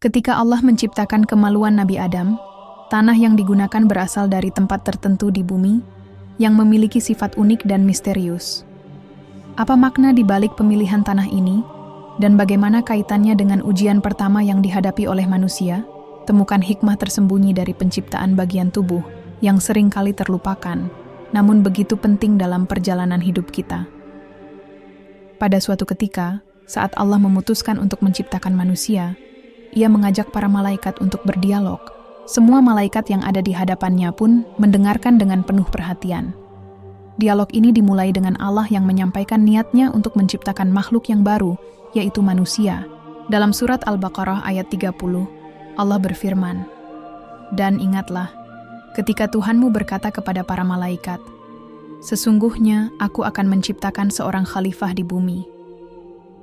Ketika Allah menciptakan kemaluan Nabi Adam, tanah yang digunakan berasal dari tempat tertentu di bumi yang memiliki sifat unik dan misterius. Apa makna di balik pemilihan tanah ini, dan bagaimana kaitannya dengan ujian pertama yang dihadapi oleh manusia? Temukan hikmah tersembunyi dari penciptaan bagian tubuh yang sering kali terlupakan, namun begitu penting dalam perjalanan hidup kita. Pada suatu ketika, saat Allah memutuskan untuk menciptakan manusia, Ia mengajak para malaikat untuk berdialog. Semua malaikat yang ada di hadapannya pun mendengarkan dengan penuh perhatian. Dialog ini dimulai dengan Allah yang menyampaikan niatnya untuk menciptakan makhluk yang baru, yaitu manusia. Dalam surat Al-Baqarah ayat 30, Allah berfirman, "Dan ingatlah, ketika Tuhanmu berkata kepada para malaikat, sesungguhnya aku akan menciptakan seorang khalifah di bumi.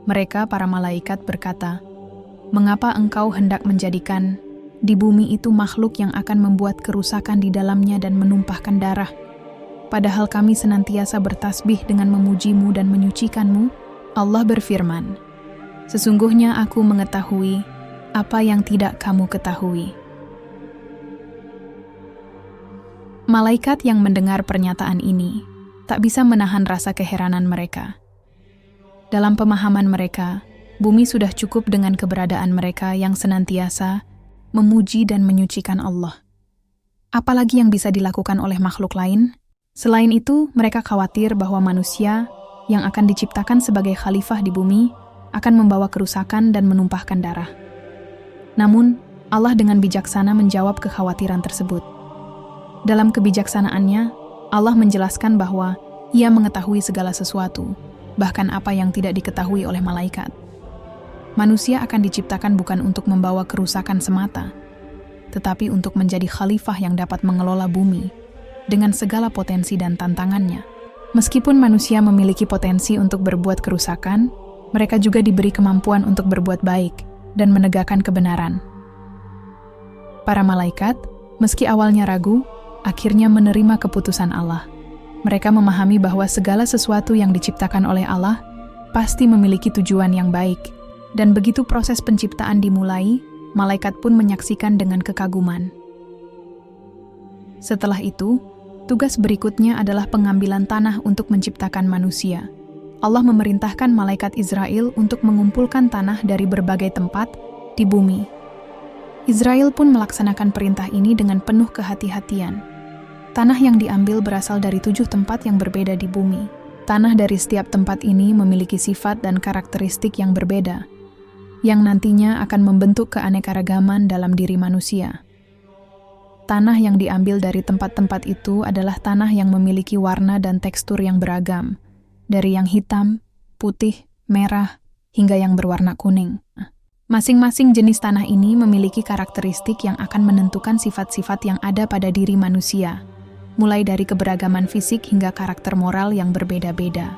Mereka, para malaikat, berkata, mengapa engkau hendak menjadikan di bumi itu makhluk yang akan membuat kerusakan di dalamnya dan menumpahkan darah? Padahal kami senantiasa bertasbih dengan memujimu dan menyucikanmu." Allah berfirman, "Sesungguhnya aku mengetahui apa yang tidak kamu ketahui." Malaikat yang mendengar pernyataan ini tak bisa menahan rasa keheranan mereka. Dalam pemahaman mereka, bumi sudah cukup dengan keberadaan mereka yang senantiasa memuji dan menyucikan Allah. Apalagi yang bisa dilakukan oleh makhluk lain? Selain itu, mereka khawatir bahwa manusia yang akan diciptakan sebagai khalifah di bumi akan membawa kerusakan dan menumpahkan darah. Namun, Allah dengan bijaksana menjawab kekhawatiran tersebut. Dalam kebijaksanaannya, Allah menjelaskan bahwa Ia mengetahui segala sesuatu, bahkan apa yang tidak diketahui oleh malaikat. Manusia akan diciptakan bukan untuk membawa kerusakan semata, tetapi untuk menjadi khalifah yang dapat mengelola bumi dengan segala potensi dan tantangannya. Meskipun manusia memiliki potensi untuk berbuat kerusakan, mereka juga diberi kemampuan untuk berbuat baik dan menegakkan kebenaran. Para malaikat, meski awalnya ragu, akhirnya menerima keputusan Allah. Mereka memahami bahwa segala sesuatu yang diciptakan oleh Allah pasti memiliki tujuan yang baik. Dan begitu proses penciptaan dimulai, malaikat pun menyaksikan dengan kekaguman. Setelah itu, tugas berikutnya adalah pengambilan tanah untuk menciptakan manusia. Allah memerintahkan malaikat Israel untuk mengumpulkan tanah dari berbagai tempat di bumi. Israel pun melaksanakan perintah ini dengan penuh kehati-hatian. Tanah yang diambil berasal dari 7 tempat yang berbeda di bumi. Tanah dari setiap tempat ini memiliki sifat dan karakteristik yang berbeda, yang nantinya akan membentuk keanekaragaman dalam diri manusia. Tanah yang diambil dari tempat-tempat itu adalah tanah yang memiliki warna dan tekstur yang beragam, dari yang hitam, putih, merah, hingga yang berwarna kuning. Masing-masing jenis tanah ini memiliki karakteristik yang akan menentukan sifat-sifat yang ada pada diri manusia, mulai dari keberagaman fisik hingga karakter moral yang berbeda-beda.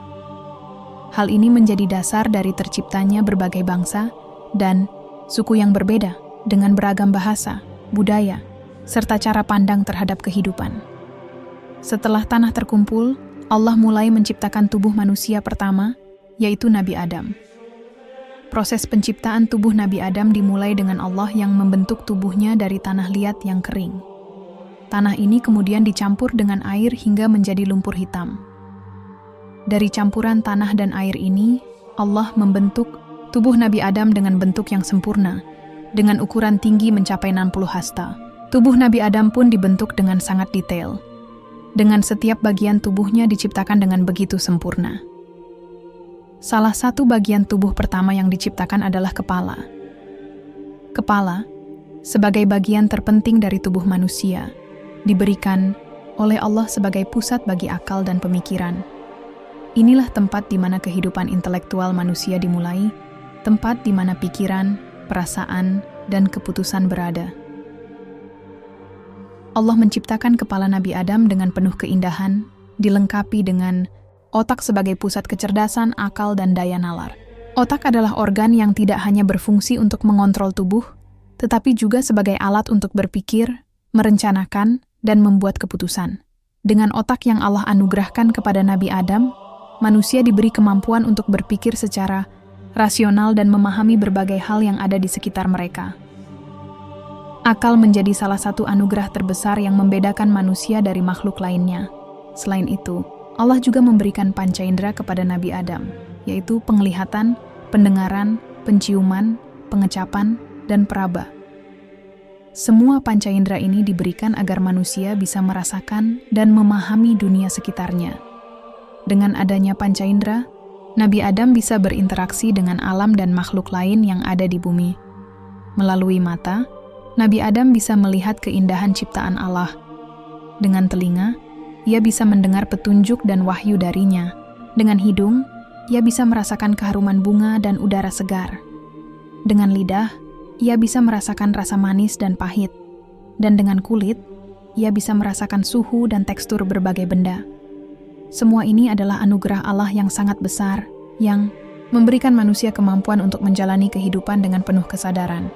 Hal ini menjadi dasar dari terciptanya berbagai bangsa dan suku yang berbeda dengan beragam bahasa, budaya, serta cara pandang terhadap kehidupan. Setelah tanah terkumpul, Allah mulai menciptakan tubuh manusia pertama, yaitu Nabi Adam. Proses penciptaan tubuh Nabi Adam dimulai dengan Allah yang membentuk tubuhnya dari tanah liat yang kering. Tanah ini kemudian dicampur dengan air hingga menjadi lumpur hitam. Dari campuran tanah dan air ini, Allah membentuk tubuh Nabi Adam dengan bentuk yang sempurna, dengan ukuran tinggi mencapai 60 hasta. Tubuh Nabi Adam pun dibentuk dengan sangat detail. Dengan setiap bagian tubuhnya diciptakan dengan begitu sempurna. Salah satu bagian tubuh pertama yang diciptakan adalah kepala. Kepala, sebagai bagian terpenting dari tubuh manusia, diberikan oleh Allah sebagai pusat bagi akal dan pemikiran. Inilah tempat di mana kehidupan intelektual manusia dimulai, tempat di mana pikiran, perasaan, dan keputusan berada. Allah menciptakan kepala Nabi Adam dengan penuh keindahan, dilengkapi dengan otak sebagai pusat kecerdasan, akal, dan daya nalar. Otak adalah organ yang tidak hanya berfungsi untuk mengontrol tubuh, tetapi juga sebagai alat untuk berpikir, merencanakan, dan membuat keputusan. Dengan otak yang Allah anugerahkan kepada Nabi Adam, manusia diberi kemampuan untuk berpikir secara rasional dan memahami berbagai hal yang ada di sekitar mereka. Akal menjadi salah satu anugerah terbesar yang membedakan manusia dari makhluk lainnya. Selain itu, Allah juga memberikan panca indera kepada Nabi Adam, yaitu penglihatan, pendengaran, penciuman, pengecapan, dan peraba. Semua panca indera ini diberikan agar manusia bisa merasakan dan memahami dunia sekitarnya. Dengan adanya panca indera, Nabi Adam bisa berinteraksi dengan alam dan makhluk lain yang ada di bumi. Melalui mata, Nabi Adam bisa melihat keindahan ciptaan Allah. Dengan telinga, ia bisa mendengar petunjuk dan wahyu darinya. Dengan hidung, ia bisa merasakan keharuman bunga dan udara segar. Dengan lidah, ia bisa merasakan rasa manis dan pahit. Dan dengan kulit, ia bisa merasakan suhu dan tekstur berbagai benda. Semua ini adalah anugerah Allah yang sangat besar, yang memberikan manusia kemampuan untuk menjalani kehidupan dengan penuh kesadaran.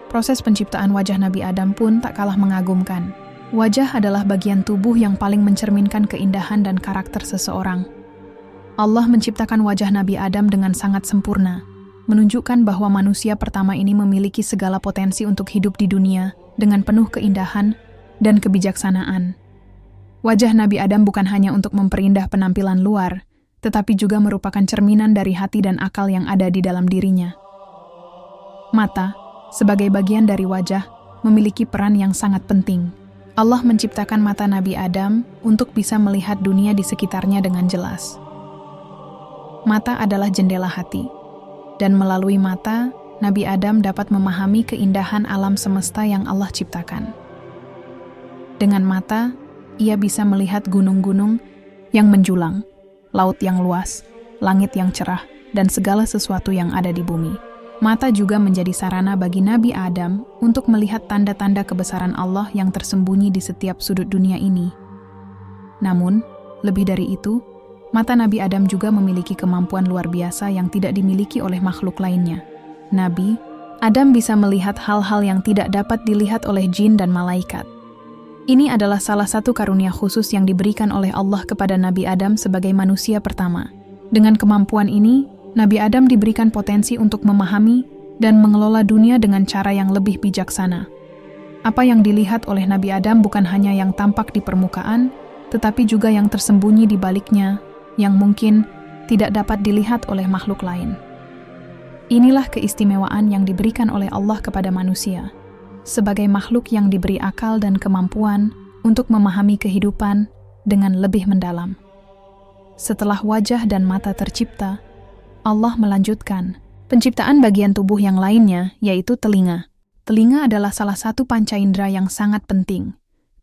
Proses penciptaan wajah Nabi Adam pun tak kalah mengagumkan. Wajah adalah bagian tubuh yang paling mencerminkan keindahan dan karakter seseorang. Allah menciptakan wajah Nabi Adam dengan sangat sempurna, menunjukkan bahwa manusia pertama ini memiliki segala potensi untuk hidup di dunia dengan penuh keindahan dan kebijaksanaan. Wajah Nabi Adam bukan hanya untuk memperindah penampilan luar, tetapi juga merupakan cerminan dari hati dan akal yang ada di dalam dirinya. Mata, sebagai bagian dari wajah, memiliki peran yang sangat penting. Allah menciptakan mata Nabi Adam untuk bisa melihat dunia di sekitarnya dengan jelas. Mata adalah jendela hati. Dan melalui mata, Nabi Adam dapat memahami keindahan alam semesta yang Allah ciptakan. Dengan mata, ia bisa melihat gunung-gunung yang menjulang, laut yang luas, langit yang cerah, dan segala sesuatu yang ada di bumi. Mata juga menjadi sarana bagi Nabi Adam untuk melihat tanda-tanda kebesaran Allah yang tersembunyi di setiap sudut dunia ini. Namun, lebih dari itu, mata Nabi Adam juga memiliki kemampuan luar biasa yang tidak dimiliki oleh makhluk lainnya. Nabi Adam bisa melihat hal-hal yang tidak dapat dilihat oleh jin dan malaikat. Ini adalah salah satu karunia khusus yang diberikan oleh Allah kepada Nabi Adam sebagai manusia pertama. Dengan kemampuan ini, Nabi Adam diberikan potensi untuk memahami dan mengelola dunia dengan cara yang lebih bijaksana. Apa yang dilihat oleh Nabi Adam bukan hanya yang tampak di permukaan, tetapi juga yang tersembunyi di baliknya, yang mungkin tidak dapat dilihat oleh makhluk lain. Inilah keistimewaan yang diberikan oleh Allah kepada manusia, sebagai makhluk yang diberi akal dan kemampuan untuk memahami kehidupan dengan lebih mendalam. Setelah wajah dan mata tercipta, Allah melanjutkan penciptaan bagian tubuh yang lainnya, yaitu telinga. Telinga adalah salah satu panca indera yang sangat penting,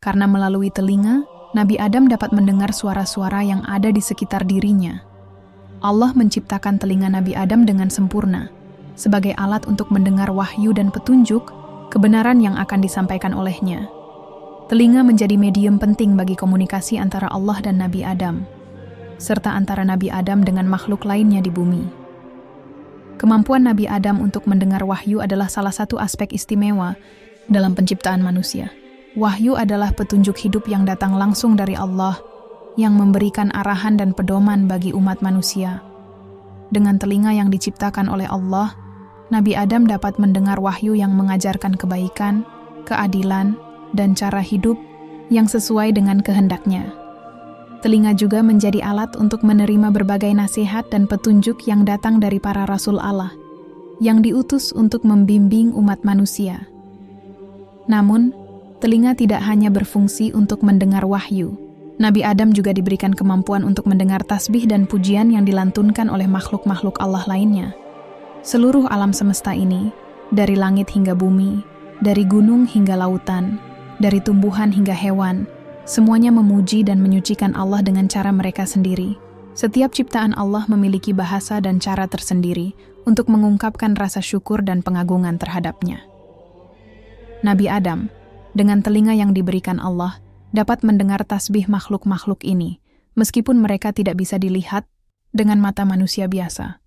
karena melalui telinga, Nabi Adam dapat mendengar suara-suara yang ada di sekitar dirinya. Allah menciptakan telinga Nabi Adam dengan sempurna, sebagai alat untuk mendengar wahyu dan petunjuk, kebenaran yang akan disampaikan olehnya. Telinga menjadi medium penting bagi komunikasi antara Allah dan Nabi Adam, serta antara Nabi Adam dengan makhluk lainnya di bumi. Kemampuan Nabi Adam untuk mendengar wahyu adalah salah satu aspek istimewa dalam penciptaan manusia. Wahyu adalah petunjuk hidup yang datang langsung dari Allah, yang memberikan arahan dan pedoman bagi umat manusia. Dengan telinga yang diciptakan oleh Allah, Nabi Adam dapat mendengar wahyu yang mengajarkan kebaikan, keadilan, dan cara hidup yang sesuai dengan kehendaknya. Telinga juga menjadi alat untuk menerima berbagai nasihat dan petunjuk yang datang dari para Rasul Allah, yang diutus untuk membimbing umat manusia. Namun, telinga tidak hanya berfungsi untuk mendengar wahyu. Nabi Adam juga diberikan kemampuan untuk mendengar tasbih dan pujian yang dilantunkan oleh makhluk-makhluk Allah lainnya. Seluruh alam semesta ini, dari langit hingga bumi, dari gunung hingga lautan, dari tumbuhan hingga hewan, semuanya memuji dan menyucikan Allah dengan cara mereka sendiri. Setiap ciptaan Allah memiliki bahasa dan cara tersendiri untuk mengungkapkan rasa syukur dan pengagungan terhadapnya. Nabi Adam, dengan telinga yang diberikan Allah, dapat mendengar tasbih makhluk-makhluk ini, meskipun mereka tidak bisa dilihat dengan mata manusia biasa.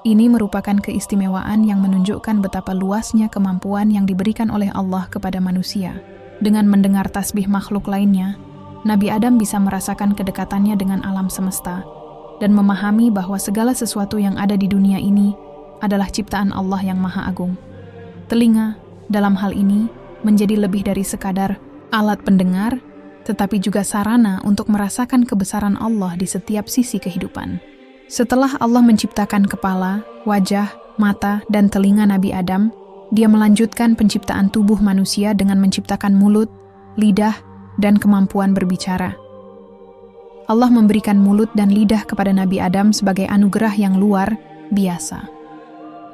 Ini merupakan keistimewaan yang menunjukkan betapa luasnya kemampuan yang diberikan oleh Allah kepada manusia. Dengan mendengar tasbih makhluk lainnya, Nabi Adam bisa merasakan kedekatannya dengan alam semesta dan memahami bahwa segala sesuatu yang ada di dunia ini adalah ciptaan Allah yang Maha Agung. Telinga, dalam hal ini menjadi lebih dari sekadar alat pendengar, tetapi juga sarana untuk merasakan kebesaran Allah di setiap sisi kehidupan. Setelah Allah menciptakan kepala, wajah, mata, dan telinga Nabi Adam, Dia melanjutkan penciptaan tubuh manusia dengan menciptakan mulut, lidah, dan kemampuan berbicara. Allah memberikan mulut dan lidah kepada Nabi Adam sebagai anugerah yang luar biasa.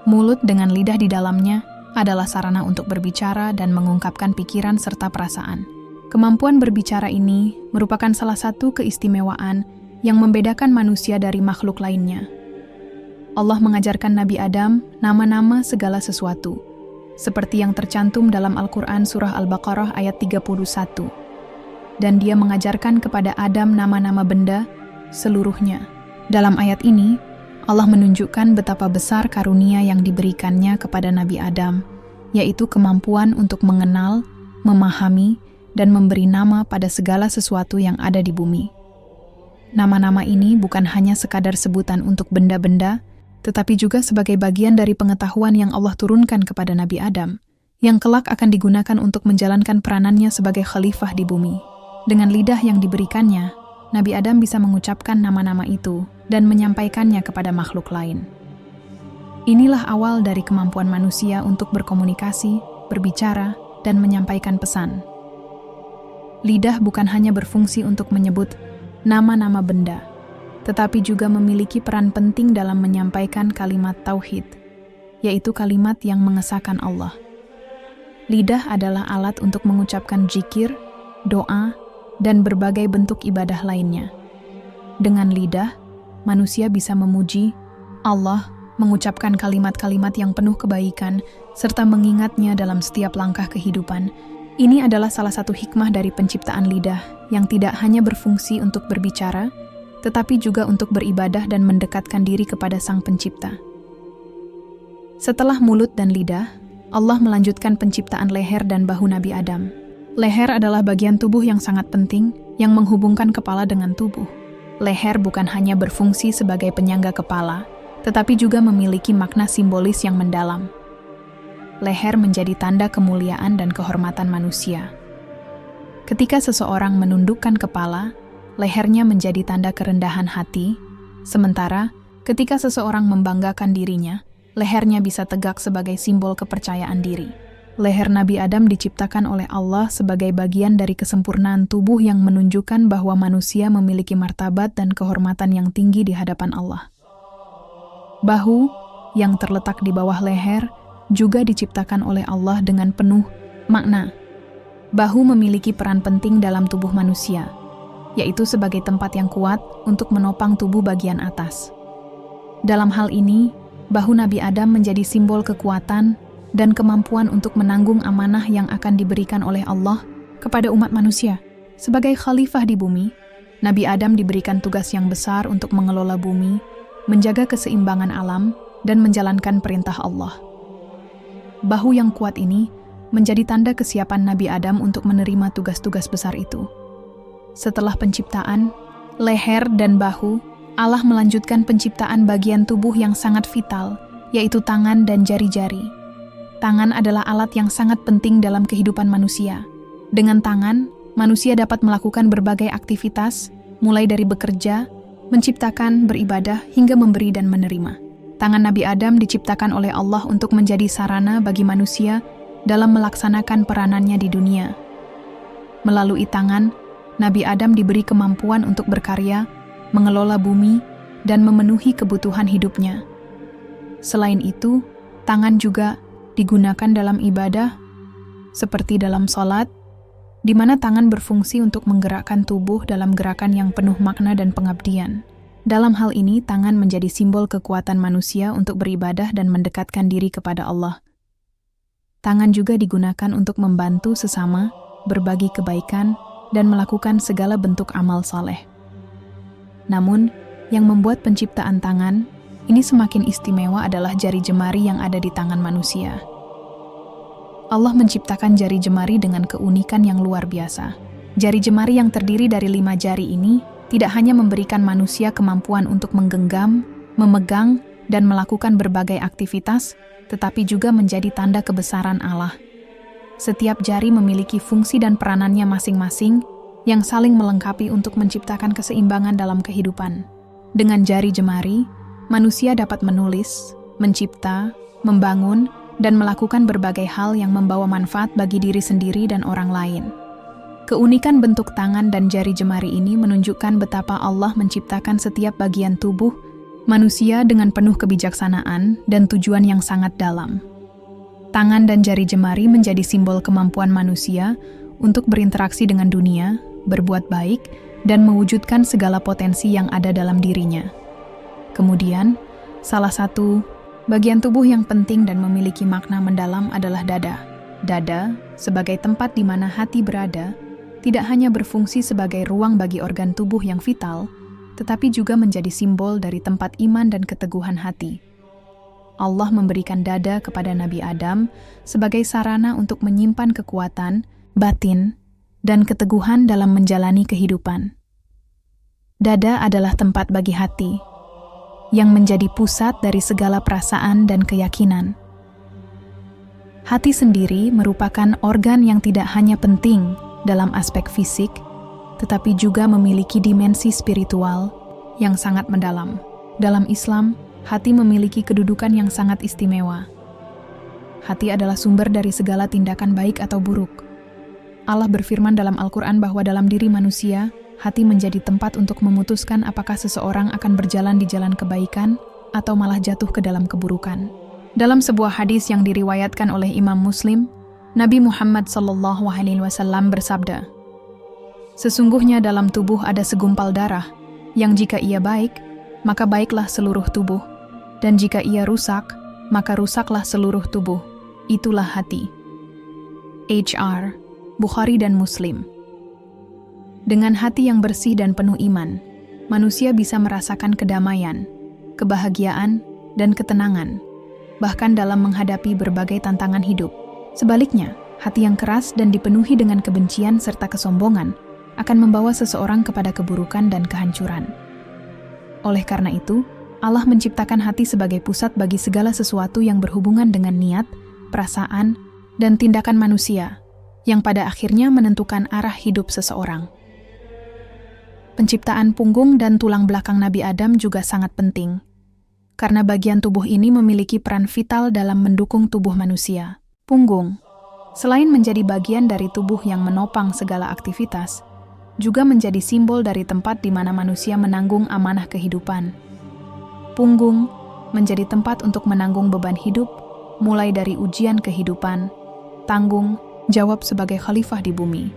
Mulut dengan lidah di dalamnya adalah sarana untuk berbicara dan mengungkapkan pikiran serta perasaan. Kemampuan berbicara ini merupakan salah satu keistimewaan yang membedakan manusia dari makhluk lainnya. Allah mengajarkan Nabi Adam nama-nama segala sesuatu, seperti yang tercantum dalam Al-Quran Surah Al-Baqarah ayat 31. Dan Dia mengajarkan kepada Adam nama-nama benda seluruhnya. Dalam ayat ini, Allah menunjukkan betapa besar karunia yang diberikannya kepada Nabi Adam, yaitu kemampuan untuk mengenal, memahami, dan memberi nama pada segala sesuatu yang ada di bumi. Nama-nama ini bukan hanya sekadar sebutan untuk benda-benda, tetapi juga sebagai bagian dari pengetahuan yang Allah turunkan kepada Nabi Adam, yang kelak akan digunakan untuk menjalankan peranannya sebagai khalifah di bumi. Dengan lidah yang diberikannya, Nabi Adam bisa mengucapkan nama-nama itu dan menyampaikannya kepada makhluk lain. Inilah awal dari kemampuan manusia untuk berkomunikasi, berbicara, dan menyampaikan pesan. Lidah bukan hanya berfungsi untuk menyebut nama-nama benda, tetapi juga memiliki peran penting dalam menyampaikan kalimat tauhid, yaitu kalimat yang mengesahkan Allah. Lidah adalah alat untuk mengucapkan zikir, doa, dan berbagai bentuk ibadah lainnya. Dengan lidah, manusia bisa memuji Allah, mengucapkan kalimat-kalimat yang penuh kebaikan, serta mengingatnya dalam setiap langkah kehidupan. Ini adalah salah satu hikmah dari penciptaan lidah yang tidak hanya berfungsi untuk berbicara, tetapi juga untuk beribadah dan mendekatkan diri kepada Sang Pencipta. Setelah mulut dan lidah, Allah melanjutkan penciptaan leher dan bahu Nabi Adam. Leher adalah bagian tubuh yang sangat penting yang menghubungkan kepala dengan tubuh. Leher bukan hanya berfungsi sebagai penyangga kepala, tetapi juga memiliki makna simbolis yang mendalam. Leher menjadi tanda kemuliaan dan kehormatan manusia. Ketika seseorang menundukkan kepala, lehernya menjadi tanda kerendahan hati, sementara ketika seseorang membanggakan dirinya, lehernya bisa tegak sebagai simbol kepercayaan diri. Leher Nabi Adam diciptakan oleh Allah sebagai bagian dari kesempurnaan tubuh yang menunjukkan bahwa manusia memiliki martabat dan kehormatan yang tinggi di hadapan Allah. Bahu, yang terletak di bawah leher, juga diciptakan oleh Allah dengan penuh makna. Bahu memiliki peran penting dalam tubuh manusia, yaitu sebagai tempat yang kuat untuk menopang tubuh bagian atas. Dalam hal ini, bahu Nabi Adam menjadi simbol kekuatan dan kemampuan untuk menanggung amanah yang akan diberikan oleh Allah kepada umat manusia. Sebagai khalifah di bumi, Nabi Adam diberikan tugas yang besar untuk mengelola bumi, menjaga keseimbangan alam, dan menjalankan perintah Allah. Bahu yang kuat ini menjadi tanda kesiapan Nabi Adam untuk menerima tugas-tugas besar itu. Setelah penciptaan, leher dan bahu, Allah melanjutkan penciptaan bagian tubuh yang sangat vital, yaitu tangan dan jari-jari. Tangan adalah alat yang sangat penting dalam kehidupan manusia. Dengan tangan, manusia dapat melakukan berbagai aktivitas, mulai dari bekerja, menciptakan, beribadah, hingga memberi dan menerima. Tangan Nabi Adam diciptakan oleh Allah untuk menjadi sarana bagi manusia dalam melaksanakan peranannya di dunia. Melalui tangan, Nabi Adam diberi kemampuan untuk berkarya, mengelola bumi, dan memenuhi kebutuhan hidupnya. Selain itu, tangan juga digunakan dalam ibadah, seperti dalam sholat, di mana tangan berfungsi untuk menggerakkan tubuh dalam gerakan yang penuh makna dan pengabdian. Dalam hal ini, tangan menjadi simbol kekuatan manusia untuk beribadah dan mendekatkan diri kepada Allah. Tangan juga digunakan untuk membantu sesama, berbagi kebaikan, dan melakukan segala bentuk amal saleh. Namun, yang membuat penciptaan tangan ini semakin istimewa adalah jari jemari yang ada di tangan manusia. Allah menciptakan jari jemari dengan keunikan yang luar biasa. Jari jemari yang terdiri dari 5 jari ini tidak hanya memberikan manusia kemampuan untuk menggenggam, memegang, dan melakukan berbagai aktivitas, tetapi juga menjadi tanda kebesaran Allah, Setiap jari memiliki fungsi dan peranannya masing-masing yang saling melengkapi untuk menciptakan keseimbangan dalam kehidupan. Dengan jari jemari, manusia dapat menulis, mencipta, membangun, dan melakukan berbagai hal yang membawa manfaat bagi diri sendiri dan orang lain. Keunikan bentuk tangan dan jari jemari ini menunjukkan betapa Allah menciptakan setiap bagian tubuh manusia dengan penuh kebijaksanaan dan tujuan yang sangat dalam. Tangan dan jari jemari menjadi simbol kemampuan manusia untuk berinteraksi dengan dunia, berbuat baik, dan mewujudkan segala potensi yang ada dalam dirinya. Kemudian, salah satu bagian tubuh yang penting dan memiliki makna mendalam adalah dada. Dada, sebagai tempat di mana hati berada, tidak hanya berfungsi sebagai ruang bagi organ tubuh yang vital, tetapi juga menjadi simbol dari tempat iman dan keteguhan hati. Allah memberikan dada kepada Nabi Adam sebagai sarana untuk menyimpan kekuatan, batin, dan keteguhan dalam menjalani kehidupan. Dada adalah tempat bagi hati, yang menjadi pusat dari segala perasaan dan keyakinan. Hati sendiri merupakan organ yang tidak hanya penting dalam aspek fisik, tetapi juga memiliki dimensi spiritual yang sangat mendalam. Dalam Islam, hati memiliki kedudukan yang sangat istimewa. Hati adalah sumber dari segala tindakan baik atau buruk. Allah berfirman dalam Al-Quran bahwa dalam diri manusia, hati menjadi tempat untuk memutuskan apakah seseorang akan berjalan di jalan kebaikan atau malah jatuh ke dalam keburukan. Dalam sebuah hadis yang diriwayatkan oleh Imam Muslim, Nabi Muhammad SAW bersabda, "Sesungguhnya dalam tubuh ada segumpal darah, yang jika ia baik, maka baiklah seluruh tubuh, dan jika ia rusak, maka rusaklah seluruh tubuh. Itulah hati." HR Bukhari dan Muslim. Dengan hati yang bersih dan penuh iman, manusia bisa merasakan kedamaian, kebahagiaan, dan ketenangan, bahkan dalam menghadapi berbagai tantangan hidup. Sebaliknya, hati yang keras dan dipenuhi dengan kebencian serta kesombongan akan membawa seseorang kepada keburukan dan kehancuran. Oleh karena itu, Allah menciptakan hati sebagai pusat bagi segala sesuatu yang berhubungan dengan niat, perasaan, dan tindakan manusia, yang pada akhirnya menentukan arah hidup seseorang. Penciptaan punggung dan tulang belakang Nabi Adam juga sangat penting, karena bagian tubuh ini memiliki peran vital dalam mendukung tubuh manusia. Punggung, selain menjadi bagian dari tubuh yang menopang segala aktivitas, juga menjadi simbol dari tempat di mana manusia menanggung amanah kehidupan. Punggung menjadi tempat untuk menanggung beban hidup, mulai dari ujian kehidupan, tanggung jawab sebagai khalifah di bumi,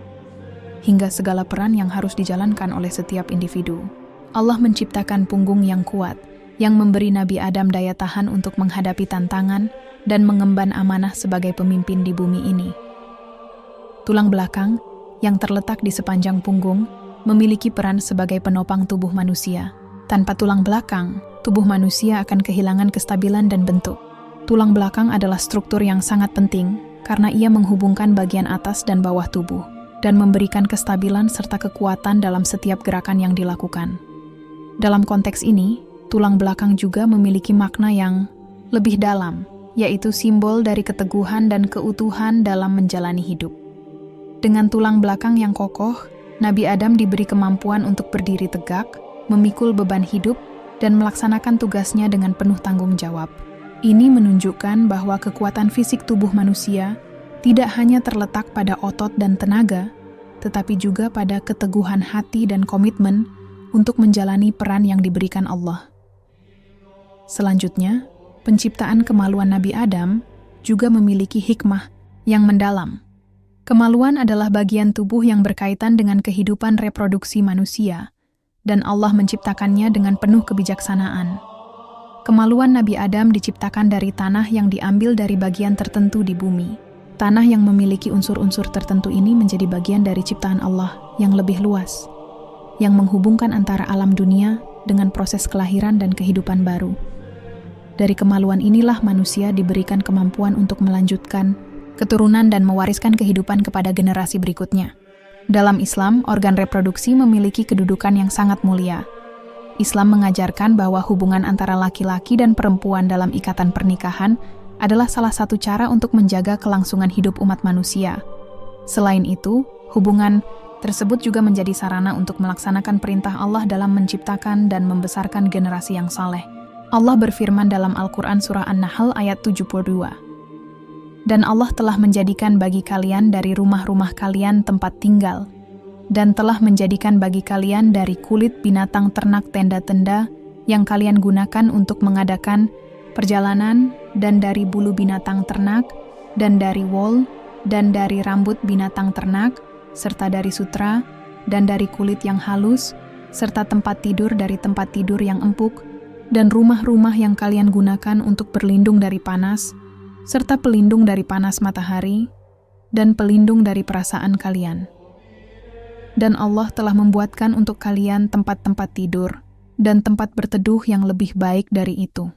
hingga segala peran yang harus dijalankan oleh setiap individu. Allah menciptakan punggung yang kuat, yang memberi Nabi Adam daya tahan untuk menghadapi tantangan dan mengemban amanah sebagai pemimpin di bumi ini. Tulang belakang, yang terletak di sepanjang punggung, memiliki peran sebagai penopang tubuh manusia. Tanpa tulang belakang, tubuh manusia akan kehilangan kestabilan dan bentuk. Tulang belakang adalah struktur yang sangat penting, karena ia menghubungkan bagian atas dan bawah tubuh, dan memberikan kestabilan serta kekuatan dalam setiap gerakan yang dilakukan. Dalam konteks ini, tulang belakang juga memiliki makna yang lebih dalam, yaitu simbol dari keteguhan dan keutuhan dalam menjalani hidup. Dengan tulang belakang yang kokoh, Nabi Adam diberi kemampuan untuk berdiri tegak, memikul beban hidup, dan melaksanakan tugasnya dengan penuh tanggung jawab. Ini menunjukkan bahwa kekuatan fisik tubuh manusia tidak hanya terletak pada otot dan tenaga, tetapi juga pada keteguhan hati dan komitmen untuk menjalani peran yang diberikan Allah. Selanjutnya, penciptaan kemaluan Nabi Adam juga memiliki hikmah yang mendalam. Kemaluan adalah bagian tubuh yang berkaitan dengan kehidupan reproduksi manusia, dan Allah menciptakannya dengan penuh kebijaksanaan. Kemaluan Nabi Adam diciptakan dari tanah yang diambil dari bagian tertentu di bumi. Tanah yang memiliki unsur-unsur tertentu ini menjadi bagian dari ciptaan Allah yang lebih luas, yang menghubungkan antara alam dunia dengan proses kelahiran dan kehidupan baru. Dari kemaluan inilah manusia diberikan kemampuan untuk melanjutkan keturunan dan mewariskan kehidupan kepada generasi berikutnya. Dalam Islam, organ reproduksi memiliki kedudukan yang sangat mulia. Islam mengajarkan bahwa hubungan antara laki-laki dan perempuan dalam ikatan pernikahan adalah salah satu cara untuk menjaga kelangsungan hidup umat manusia. Selain itu, hubungan tersebut juga menjadi sarana untuk melaksanakan perintah Allah dalam menciptakan dan membesarkan generasi yang saleh. Allah berfirman dalam Al-Quran Surah An-Nahl ayat 72. Dan Allah telah menjadikan bagi kalian dari rumah-rumah kalian tempat tinggal, dan telah menjadikan bagi kalian dari kulit binatang ternak tenda-tenda yang kalian gunakan untuk mengadakan perjalanan, dan dari bulu binatang ternak, dan dari wol, dan dari rambut binatang ternak, serta dari sutra, dan dari kulit yang halus, serta tempat tidur dari tempat tidur yang empuk, dan rumah-rumah yang kalian gunakan untuk berlindung dari panas, serta pelindung dari panas matahari, dan pelindung dari perasaan kalian. Dan Allah telah membuatkan untuk kalian tempat-tempat tidur dan tempat berteduh yang lebih baik dari itu.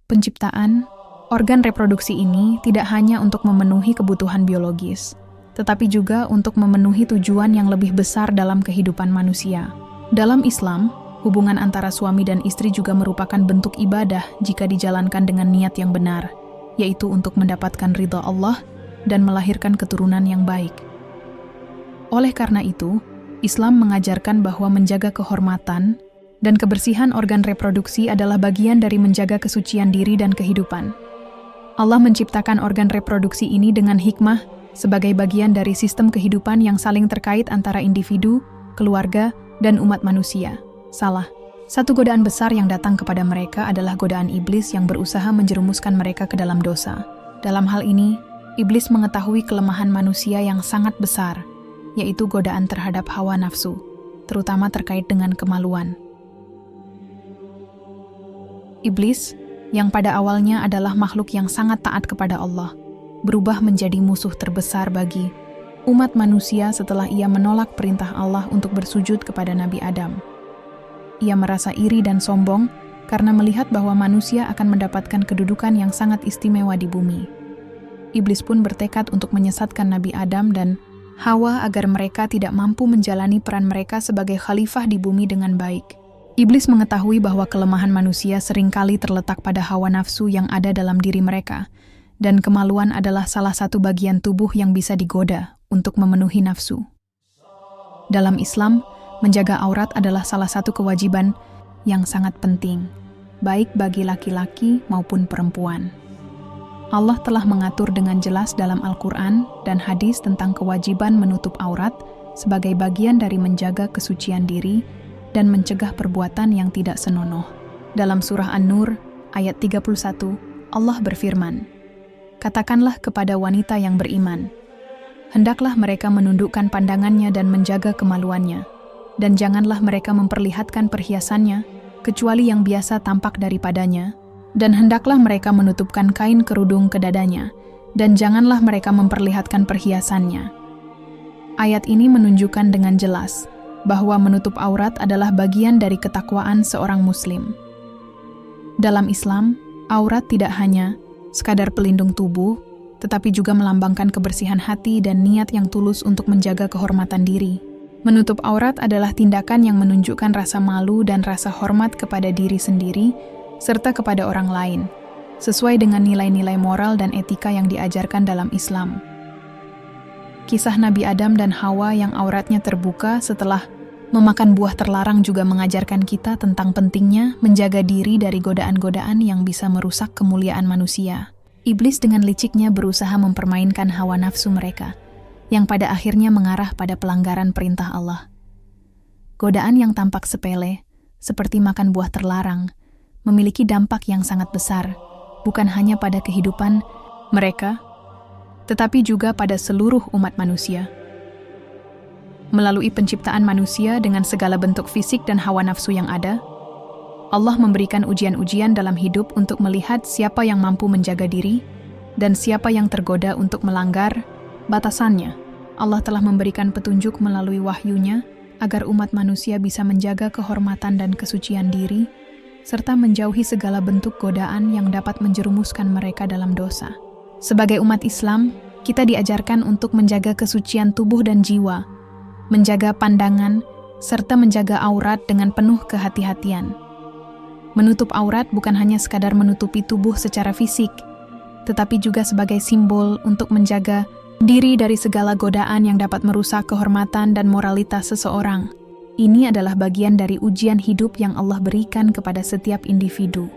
Penciptaan organ reproduksi ini tidak hanya untuk memenuhi kebutuhan biologis, tetapi juga untuk memenuhi tujuan yang lebih besar dalam kehidupan manusia. Dalam Islam, hubungan antara suami dan istri juga merupakan bentuk ibadah jika dijalankan dengan niat yang benar, yaitu untuk mendapatkan ridha Allah dan melahirkan keturunan yang baik. Oleh karena itu, Islam mengajarkan bahwa menjaga kehormatan dan kebersihan organ reproduksi adalah bagian dari menjaga kesucian diri dan kehidupan. Allah menciptakan organ reproduksi ini dengan hikmah sebagai bagian dari sistem kehidupan yang saling terkait antara individu, keluarga, dan umat manusia. Salah satu godaan besar yang datang kepada mereka adalah godaan iblis yang berusaha menjerumuskan mereka ke dalam dosa. Dalam hal ini, iblis mengetahui kelemahan manusia yang sangat besar, yaitu godaan terhadap hawa nafsu, terutama terkait dengan kemaluan. Iblis, yang pada awalnya adalah makhluk yang sangat taat kepada Allah, berubah menjadi musuh terbesar bagi umat manusia setelah ia menolak perintah Allah untuk bersujud kepada Nabi Adam. Ia merasa iri dan sombong karena melihat bahwa manusia akan mendapatkan kedudukan yang sangat istimewa di bumi. Iblis pun bertekad untuk menyesatkan Nabi Adam dan Hawa agar mereka tidak mampu menjalani peran mereka sebagai khalifah di bumi dengan baik. Iblis mengetahui bahwa kelemahan manusia seringkali terletak pada hawa nafsu yang ada dalam diri mereka, dan kemaluan adalah salah satu bagian tubuh yang bisa digoda untuk memenuhi nafsu. Dalam Islam, menjaga aurat adalah salah satu kewajiban yang sangat penting, baik bagi laki-laki maupun perempuan. Allah telah mengatur dengan jelas dalam Al-Quran dan hadis tentang kewajiban menutup aurat sebagai bagian dari menjaga kesucian diri dan mencegah perbuatan yang tidak senonoh. Dalam surah An-Nur, ayat 31, Allah berfirman, "Katakanlah kepada wanita yang beriman, hendaklah mereka menundukkan pandangannya dan menjaga kemaluannya, dan janganlah mereka memperlihatkan perhiasannya, kecuali yang biasa tampak daripadanya, dan hendaklah mereka menutupkan kain kerudung ke dadanya, dan janganlah mereka memperlihatkan perhiasannya." Ayat ini menunjukkan dengan jelas bahwa menutup aurat adalah bagian dari ketakwaan seorang muslim. Dalam Islam, aurat tidak hanya sekadar pelindung tubuh, tetapi juga melambangkan kebersihan hati dan niat yang tulus untuk menjaga kehormatan diri. Menutup aurat adalah tindakan yang menunjukkan rasa malu dan rasa hormat kepada diri sendiri, serta kepada orang lain, sesuai dengan nilai-nilai moral dan etika yang diajarkan dalam Islam. Kisah Nabi Adam dan Hawa yang auratnya terbuka setelah memakan buah terlarang juga mengajarkan kita tentang pentingnya menjaga diri dari godaan-godaan yang bisa merusak kemuliaan manusia. Iblis dengan liciknya berusaha mempermainkan hawa nafsu mereka, yang pada akhirnya mengarah pada pelanggaran perintah Allah. Godaan yang tampak sepele, seperti makan buah terlarang, memiliki dampak yang sangat besar, bukan hanya pada kehidupan mereka, tetapi juga pada seluruh umat manusia. Melalui penciptaan manusia dengan segala bentuk fisik dan hawa nafsu yang ada, Allah memberikan ujian-ujian dalam hidup untuk melihat siapa yang mampu menjaga diri dan siapa yang tergoda untuk melanggar batasannya. Allah telah memberikan petunjuk melalui wahyu-Nya agar umat manusia bisa menjaga kehormatan dan kesucian diri, serta menjauhi segala bentuk godaan yang dapat menjerumuskan mereka dalam dosa. Sebagai umat Islam, kita diajarkan untuk menjaga kesucian tubuh dan jiwa, menjaga pandangan, serta menjaga aurat dengan penuh kehati-hatian. Menutup aurat bukan hanya sekadar menutupi tubuh secara fisik, tetapi juga sebagai simbol untuk menjaga diri dari segala godaan yang dapat merusak kehormatan dan moralitas seseorang. Ini adalah bagian dari ujian hidup yang Allah berikan kepada setiap individu,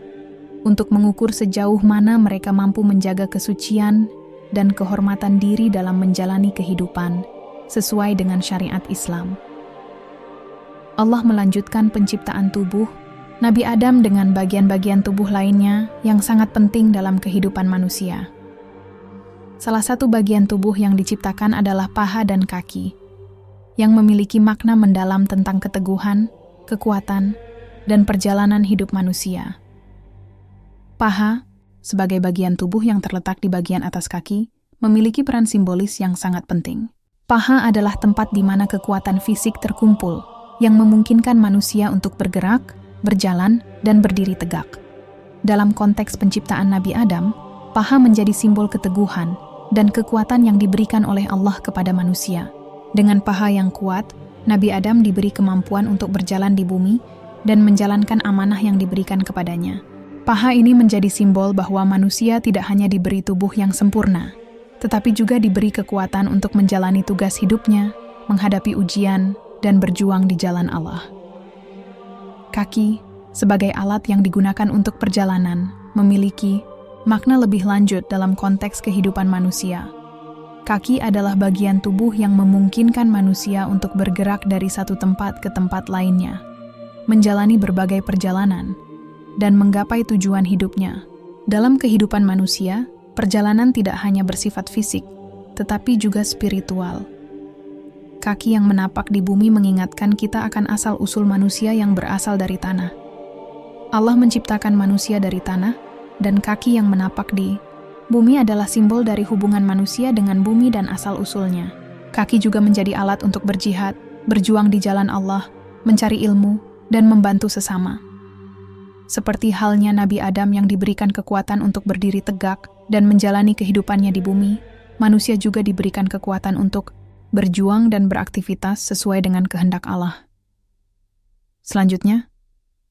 untuk mengukur sejauh mana mereka mampu menjaga kesucian dan kehormatan diri dalam menjalani kehidupan sesuai dengan syariat Islam. Allah melanjutkan penciptaan tubuh Nabi Adam dengan bagian-bagian tubuh lainnya yang sangat penting dalam kehidupan manusia. Salah satu bagian tubuh yang diciptakan adalah paha dan kaki, yang memiliki makna mendalam tentang keteguhan, kekuatan, dan perjalanan hidup manusia. Paha, sebagai bagian tubuh yang terletak di bagian atas kaki, memiliki peran simbolis yang sangat penting. Paha adalah tempat di mana kekuatan fisik terkumpul, yang memungkinkan manusia untuk bergerak, berjalan, dan berdiri tegak. Dalam konteks penciptaan Nabi Adam, paha menjadi simbol keteguhan dan kekuatan yang diberikan oleh Allah kepada manusia. Dengan paha yang kuat, Nabi Adam diberi kemampuan untuk berjalan di bumi dan menjalankan amanah yang diberikan kepadanya. Paha ini menjadi simbol bahwa manusia tidak hanya diberi tubuh yang sempurna, tetapi juga diberi kekuatan untuk menjalani tugas hidupnya, menghadapi ujian, dan berjuang di jalan Allah. Kaki, sebagai alat yang digunakan untuk perjalanan, memiliki makna lebih lanjut dalam konteks kehidupan manusia. Kaki adalah bagian tubuh yang memungkinkan manusia untuk bergerak dari satu tempat ke tempat lainnya, menjalani berbagai perjalanan, dan menggapai tujuan hidupnya. Dalam kehidupan manusia, perjalanan tidak hanya bersifat fisik, tetapi juga spiritual. Kaki yang menapak di bumi mengingatkan kita akan asal-usul manusia yang berasal dari tanah. Allah menciptakan manusia dari tanah, dan kaki yang menapak di bumi adalah simbol dari hubungan manusia dengan bumi dan asal-usulnya. Kaki juga menjadi alat untuk berjihad, berjuang di jalan Allah, mencari ilmu, dan membantu sesama. Seperti halnya Nabi Adam yang diberikan kekuatan untuk berdiri tegak dan menjalani kehidupannya di bumi, manusia juga diberikan kekuatan untuk berjuang dan beraktivitas sesuai dengan kehendak Allah. Selanjutnya,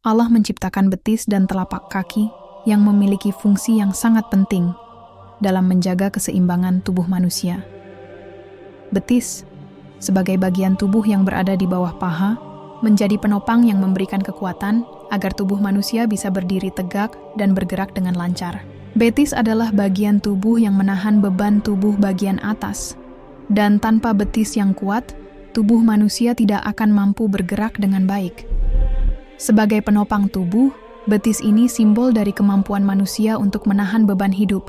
Allah menciptakan betis dan telapak kaki yang memiliki fungsi yang sangat penting dalam menjaga keseimbangan tubuh manusia. Betis, sebagai bagian tubuh yang berada di bawah paha, menjadi penopang yang memberikan kekuatan agar tubuh manusia bisa berdiri tegak dan bergerak dengan lancar. Betis adalah bagian tubuh yang menahan beban tubuh bagian atas, dan tanpa betis yang kuat, tubuh manusia tidak akan mampu bergerak dengan baik. Sebagai penopang tubuh, betis ini simbol dari kemampuan manusia untuk menahan beban hidup,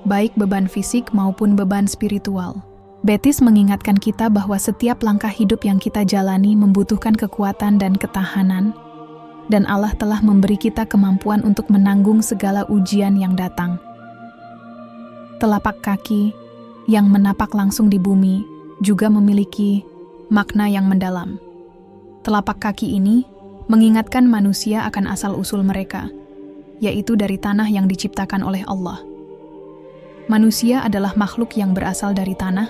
baik beban fisik maupun beban spiritual. Betis mengingatkan kita bahwa setiap langkah hidup yang kita jalani membutuhkan kekuatan dan ketahanan, dan Allah telah memberi kita kemampuan untuk menanggung segala ujian yang datang. Telapak kaki yang menapak langsung di bumi juga memiliki makna yang mendalam. Telapak kaki ini mengingatkan manusia akan asal-usul mereka, yaitu dari tanah yang diciptakan oleh Allah. Manusia adalah makhluk yang berasal dari tanah,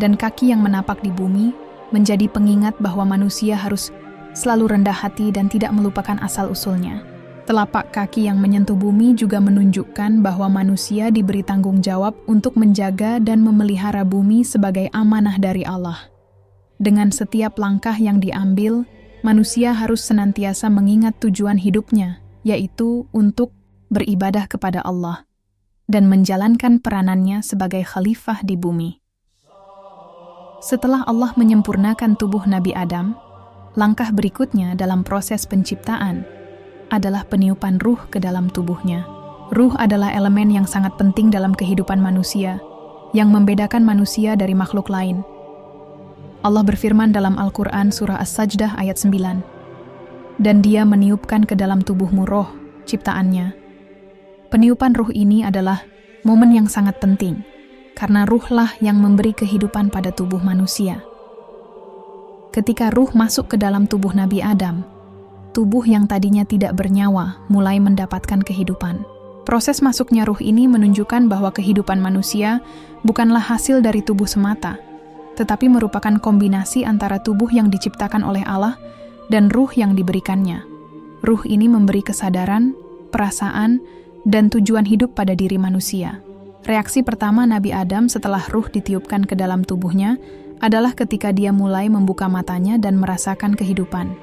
dan kaki yang menapak di bumi menjadi pengingat bahwa manusia harus selalu rendah hati dan tidak melupakan asal-usulnya. Telapak kaki yang menyentuh bumi juga menunjukkan bahwa manusia diberi tanggung jawab untuk menjaga dan memelihara bumi sebagai amanah dari Allah. Dengan setiap langkah yang diambil, manusia harus senantiasa mengingat tujuan hidupnya, yaitu untuk beribadah kepada Allah dan menjalankan peranannya sebagai khalifah di bumi. Setelah Allah menyempurnakan tubuh Nabi Adam, langkah berikutnya dalam proses penciptaan adalah peniupan ruh ke dalam tubuhnya. Ruh adalah elemen yang sangat penting dalam kehidupan manusia, yang membedakan manusia dari makhluk lain. Allah berfirman dalam Al-Quran surah As-Sajdah ayat 9, "Dan dia meniupkan ke dalam tubuhmu roh, ciptaannya." Peniupan ruh ini adalah momen yang sangat penting, karena ruhlah yang memberi kehidupan pada tubuh manusia. Ketika ruh masuk ke dalam tubuh Nabi Adam, tubuh yang tadinya tidak bernyawa mulai mendapatkan kehidupan. Proses masuknya ruh ini menunjukkan bahwa kehidupan manusia bukanlah hasil dari tubuh semata, tetapi merupakan kombinasi antara tubuh yang diciptakan oleh Allah dan ruh yang diberikannya, Ruh ini memberi kesadaran, perasaan, dan tujuan hidup pada diri manusia. Reaksi pertama Nabi Adam setelah ruh ditiupkan ke dalam tubuhnya adalah ketika dia mulai membuka matanya dan merasakan kehidupan.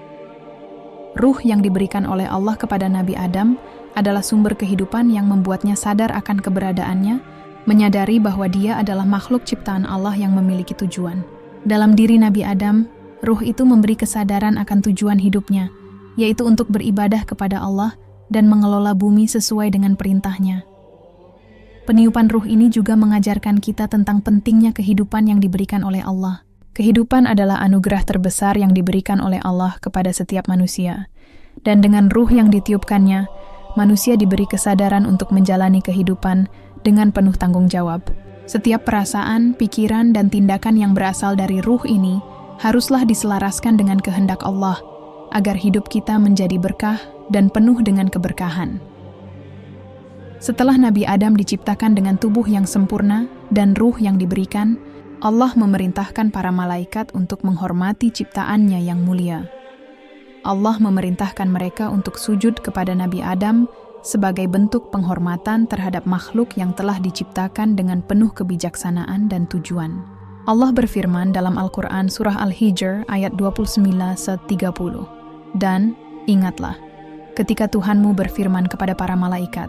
Ruh yang diberikan oleh Allah kepada Nabi Adam adalah sumber kehidupan yang membuatnya sadar akan keberadaannya, menyadari bahwa dia adalah makhluk ciptaan Allah yang memiliki tujuan. Dalam diri Nabi Adam, ruh itu memberi kesadaran akan tujuan hidupnya, yaitu untuk beribadah kepada Allah dan mengelola bumi sesuai dengan perintahnya. Peniupan ruh ini juga mengajarkan kita tentang pentingnya kehidupan yang diberikan oleh Allah. Kehidupan adalah anugerah terbesar yang diberikan oleh Allah kepada setiap manusia. Dan dengan ruh yang ditiupkannya, manusia diberi kesadaran untuk menjalani kehidupan dengan penuh tanggung jawab. Setiap perasaan, pikiran, dan tindakan yang berasal dari ruh ini haruslah diselaraskan dengan kehendak Allah, agar hidup kita menjadi berkah dan penuh dengan keberkahan. Setelah Nabi Adam diciptakan dengan tubuh yang sempurna dan ruh yang diberikan, Allah memerintahkan para malaikat untuk menghormati ciptaannya yang mulia. Allah memerintahkan mereka untuk sujud kepada Nabi Adam sebagai bentuk penghormatan terhadap makhluk yang telah diciptakan dengan penuh kebijaksanaan dan tujuan. Allah berfirman dalam Al-Quran Surah Al-Hijr ayat 29-30. Dan ingatlah, ketika Tuhanmu berfirman kepada para malaikat,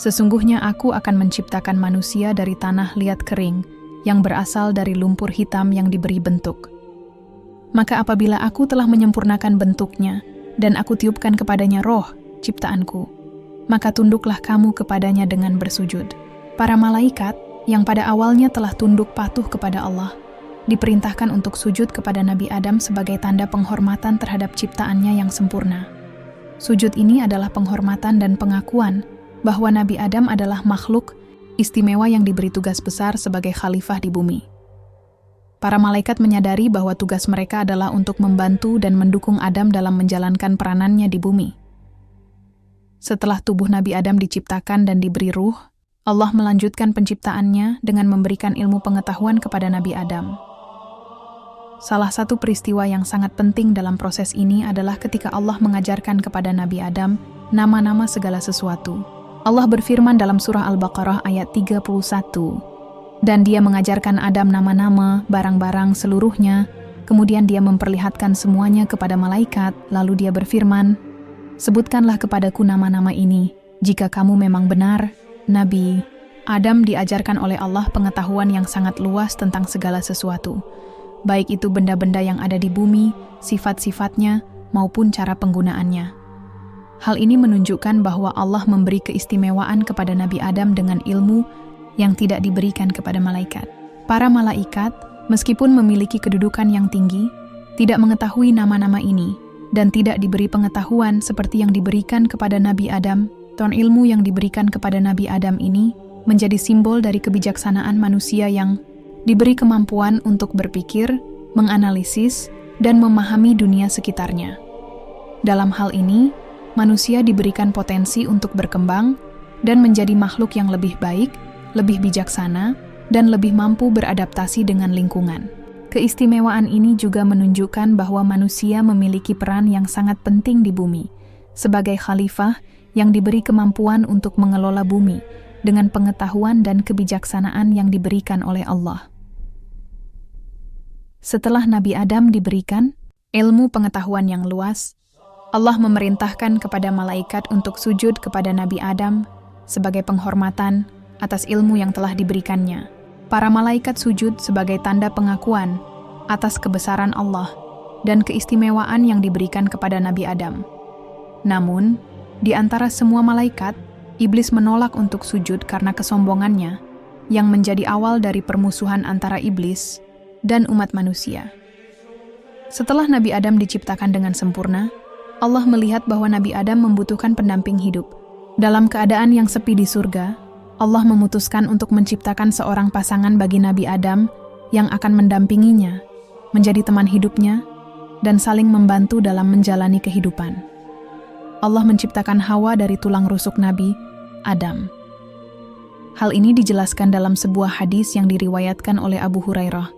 sesungguhnya aku akan menciptakan manusia dari tanah liat kering yang berasal dari lumpur hitam yang diberi bentuk. Maka apabila aku telah menyempurnakan bentuknya dan aku tiupkan kepadanya roh, ciptaanku, maka tunduklah kamu kepadanya dengan bersujud. Para malaikat yang pada awalnya telah tunduk patuh kepada Allah, diperintahkan untuk sujud kepada Nabi Adam sebagai tanda penghormatan terhadap ciptaannya yang sempurna. Sujud ini adalah penghormatan dan pengakuan bahwa Nabi Adam adalah makhluk istimewa yang diberi tugas besar sebagai khalifah di bumi. Para malaikat menyadari bahwa tugas mereka adalah untuk membantu dan mendukung Adam dalam menjalankan peranannya di bumi. Setelah tubuh Nabi Adam diciptakan dan diberi ruh, Allah melanjutkan penciptaannya dengan memberikan ilmu pengetahuan kepada Nabi Adam. Salah satu peristiwa yang sangat penting dalam proses ini adalah ketika Allah mengajarkan kepada Nabi Adam nama-nama segala sesuatu. Allah berfirman dalam surah Al-Baqarah ayat 31, dan dia mengajarkan Adam nama-nama, barang-barang seluruhnya, kemudian dia memperlihatkan semuanya kepada malaikat, lalu dia berfirman, sebutkanlah kepadaku nama-nama ini, jika kamu memang benar, Nabi. Adam diajarkan oleh Allah pengetahuan yang sangat luas tentang segala sesuatu, baik itu benda-benda yang ada di bumi, sifat-sifatnya, maupun cara penggunaannya. Hal ini menunjukkan bahwa Allah memberi keistimewaan kepada Nabi Adam dengan ilmu yang tidak diberikan kepada malaikat. Para malaikat, meskipun memiliki kedudukan yang tinggi, tidak mengetahui nama-nama ini, dan tidak diberi pengetahuan seperti yang diberikan kepada Nabi Adam. Ton ilmu yang diberikan kepada Nabi Adam ini menjadi simbol dari kebijaksanaan manusia yang diberi kemampuan untuk berpikir, menganalisis, dan memahami dunia sekitarnya. Dalam hal ini, manusia diberikan potensi untuk berkembang dan menjadi makhluk yang lebih baik, lebih bijaksana, dan lebih mampu beradaptasi dengan lingkungan. Keistimewaan ini juga menunjukkan bahwa manusia memiliki peran yang sangat penting di bumi, sebagai khalifah yang diberi kemampuan untuk mengelola bumi dengan pengetahuan dan kebijaksanaan yang diberikan oleh Allah. Setelah Nabi Adam diberikan ilmu pengetahuan yang luas, Allah memerintahkan kepada malaikat untuk sujud kepada Nabi Adam sebagai penghormatan atas ilmu yang telah diberikannya. Para malaikat sujud sebagai tanda pengakuan atas kebesaran Allah dan keistimewaan yang diberikan kepada Nabi Adam. Namun, di antara semua malaikat, iblis menolak untuk sujud karena kesombongannya, yang menjadi awal dari permusuhan antara iblis dan umat manusia. Setelah Nabi Adam diciptakan dengan sempurna, Allah melihat bahwa Nabi Adam membutuhkan pendamping hidup. Dalam keadaan yang sepi di surga, Allah memutuskan untuk menciptakan seorang pasangan bagi Nabi Adam yang akan mendampinginya, menjadi teman hidupnya, dan saling membantu dalam menjalani kehidupan. Allah menciptakan Hawa dari tulang rusuk Nabi Adam. Hal ini dijelaskan dalam sebuah hadis yang diriwayatkan oleh Abu Hurairah.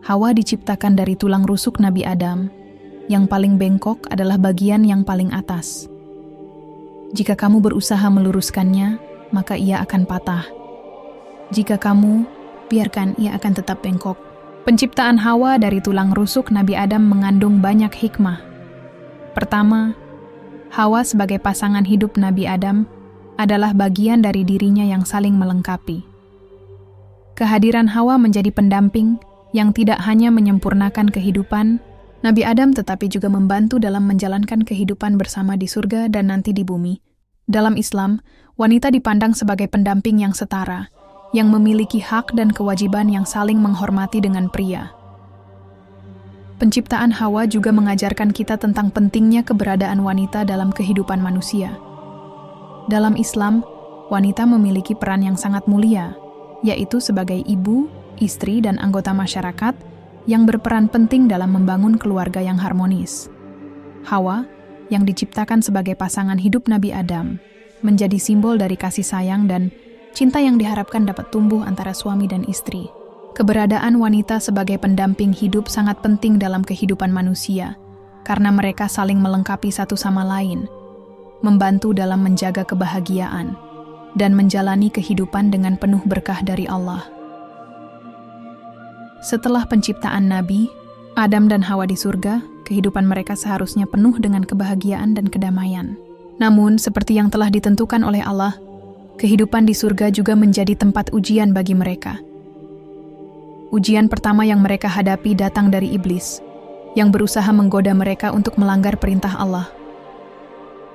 Hawa diciptakan dari tulang rusuk Nabi Adam, yang paling bengkok adalah bagian yang paling atas. Jika kamu berusaha meluruskannya, maka ia akan patah. Jika kamu biarkan, ia akan tetap bengkok. Penciptaan Hawa dari tulang rusuk Nabi Adam mengandung banyak hikmah. Pertama, Hawa sebagai pasangan hidup Nabi Adam adalah bagian dari dirinya yang saling melengkapi. Kehadiran Hawa menjadi pendamping yang tidak hanya menyempurnakan kehidupan Nabi Adam tetapi juga membantu dalam menjalankan kehidupan bersama di surga dan nanti di bumi. Dalam Islam, wanita dipandang sebagai pendamping yang setara, yang memiliki hak dan kewajiban yang saling menghormati dengan pria. Penciptaan Hawa juga mengajarkan kita tentang pentingnya keberadaan wanita dalam kehidupan manusia. Dalam Islam, wanita memiliki peran yang sangat mulia, yaitu sebagai ibu, istri, dan anggota masyarakat yang berperan penting dalam membangun keluarga yang harmonis. Hawa, yang diciptakan sebagai pasangan hidup Nabi Adam, menjadi simbol dari kasih sayang dan cinta yang diharapkan dapat tumbuh antara suami dan istri. Keberadaan wanita sebagai pendamping hidup sangat penting dalam kehidupan manusia, karena mereka saling melengkapi satu sama lain, membantu dalam menjaga kebahagiaan, dan menjalani kehidupan dengan penuh berkah dari Allah. Setelah penciptaan Nabi, Adam dan Hawa di surga, kehidupan mereka seharusnya penuh dengan kebahagiaan dan kedamaian. Namun, seperti yang telah ditentukan oleh Allah, kehidupan di surga juga menjadi tempat ujian bagi mereka. Ujian pertama yang mereka hadapi datang dari iblis, yang berusaha menggoda mereka untuk melanggar perintah Allah.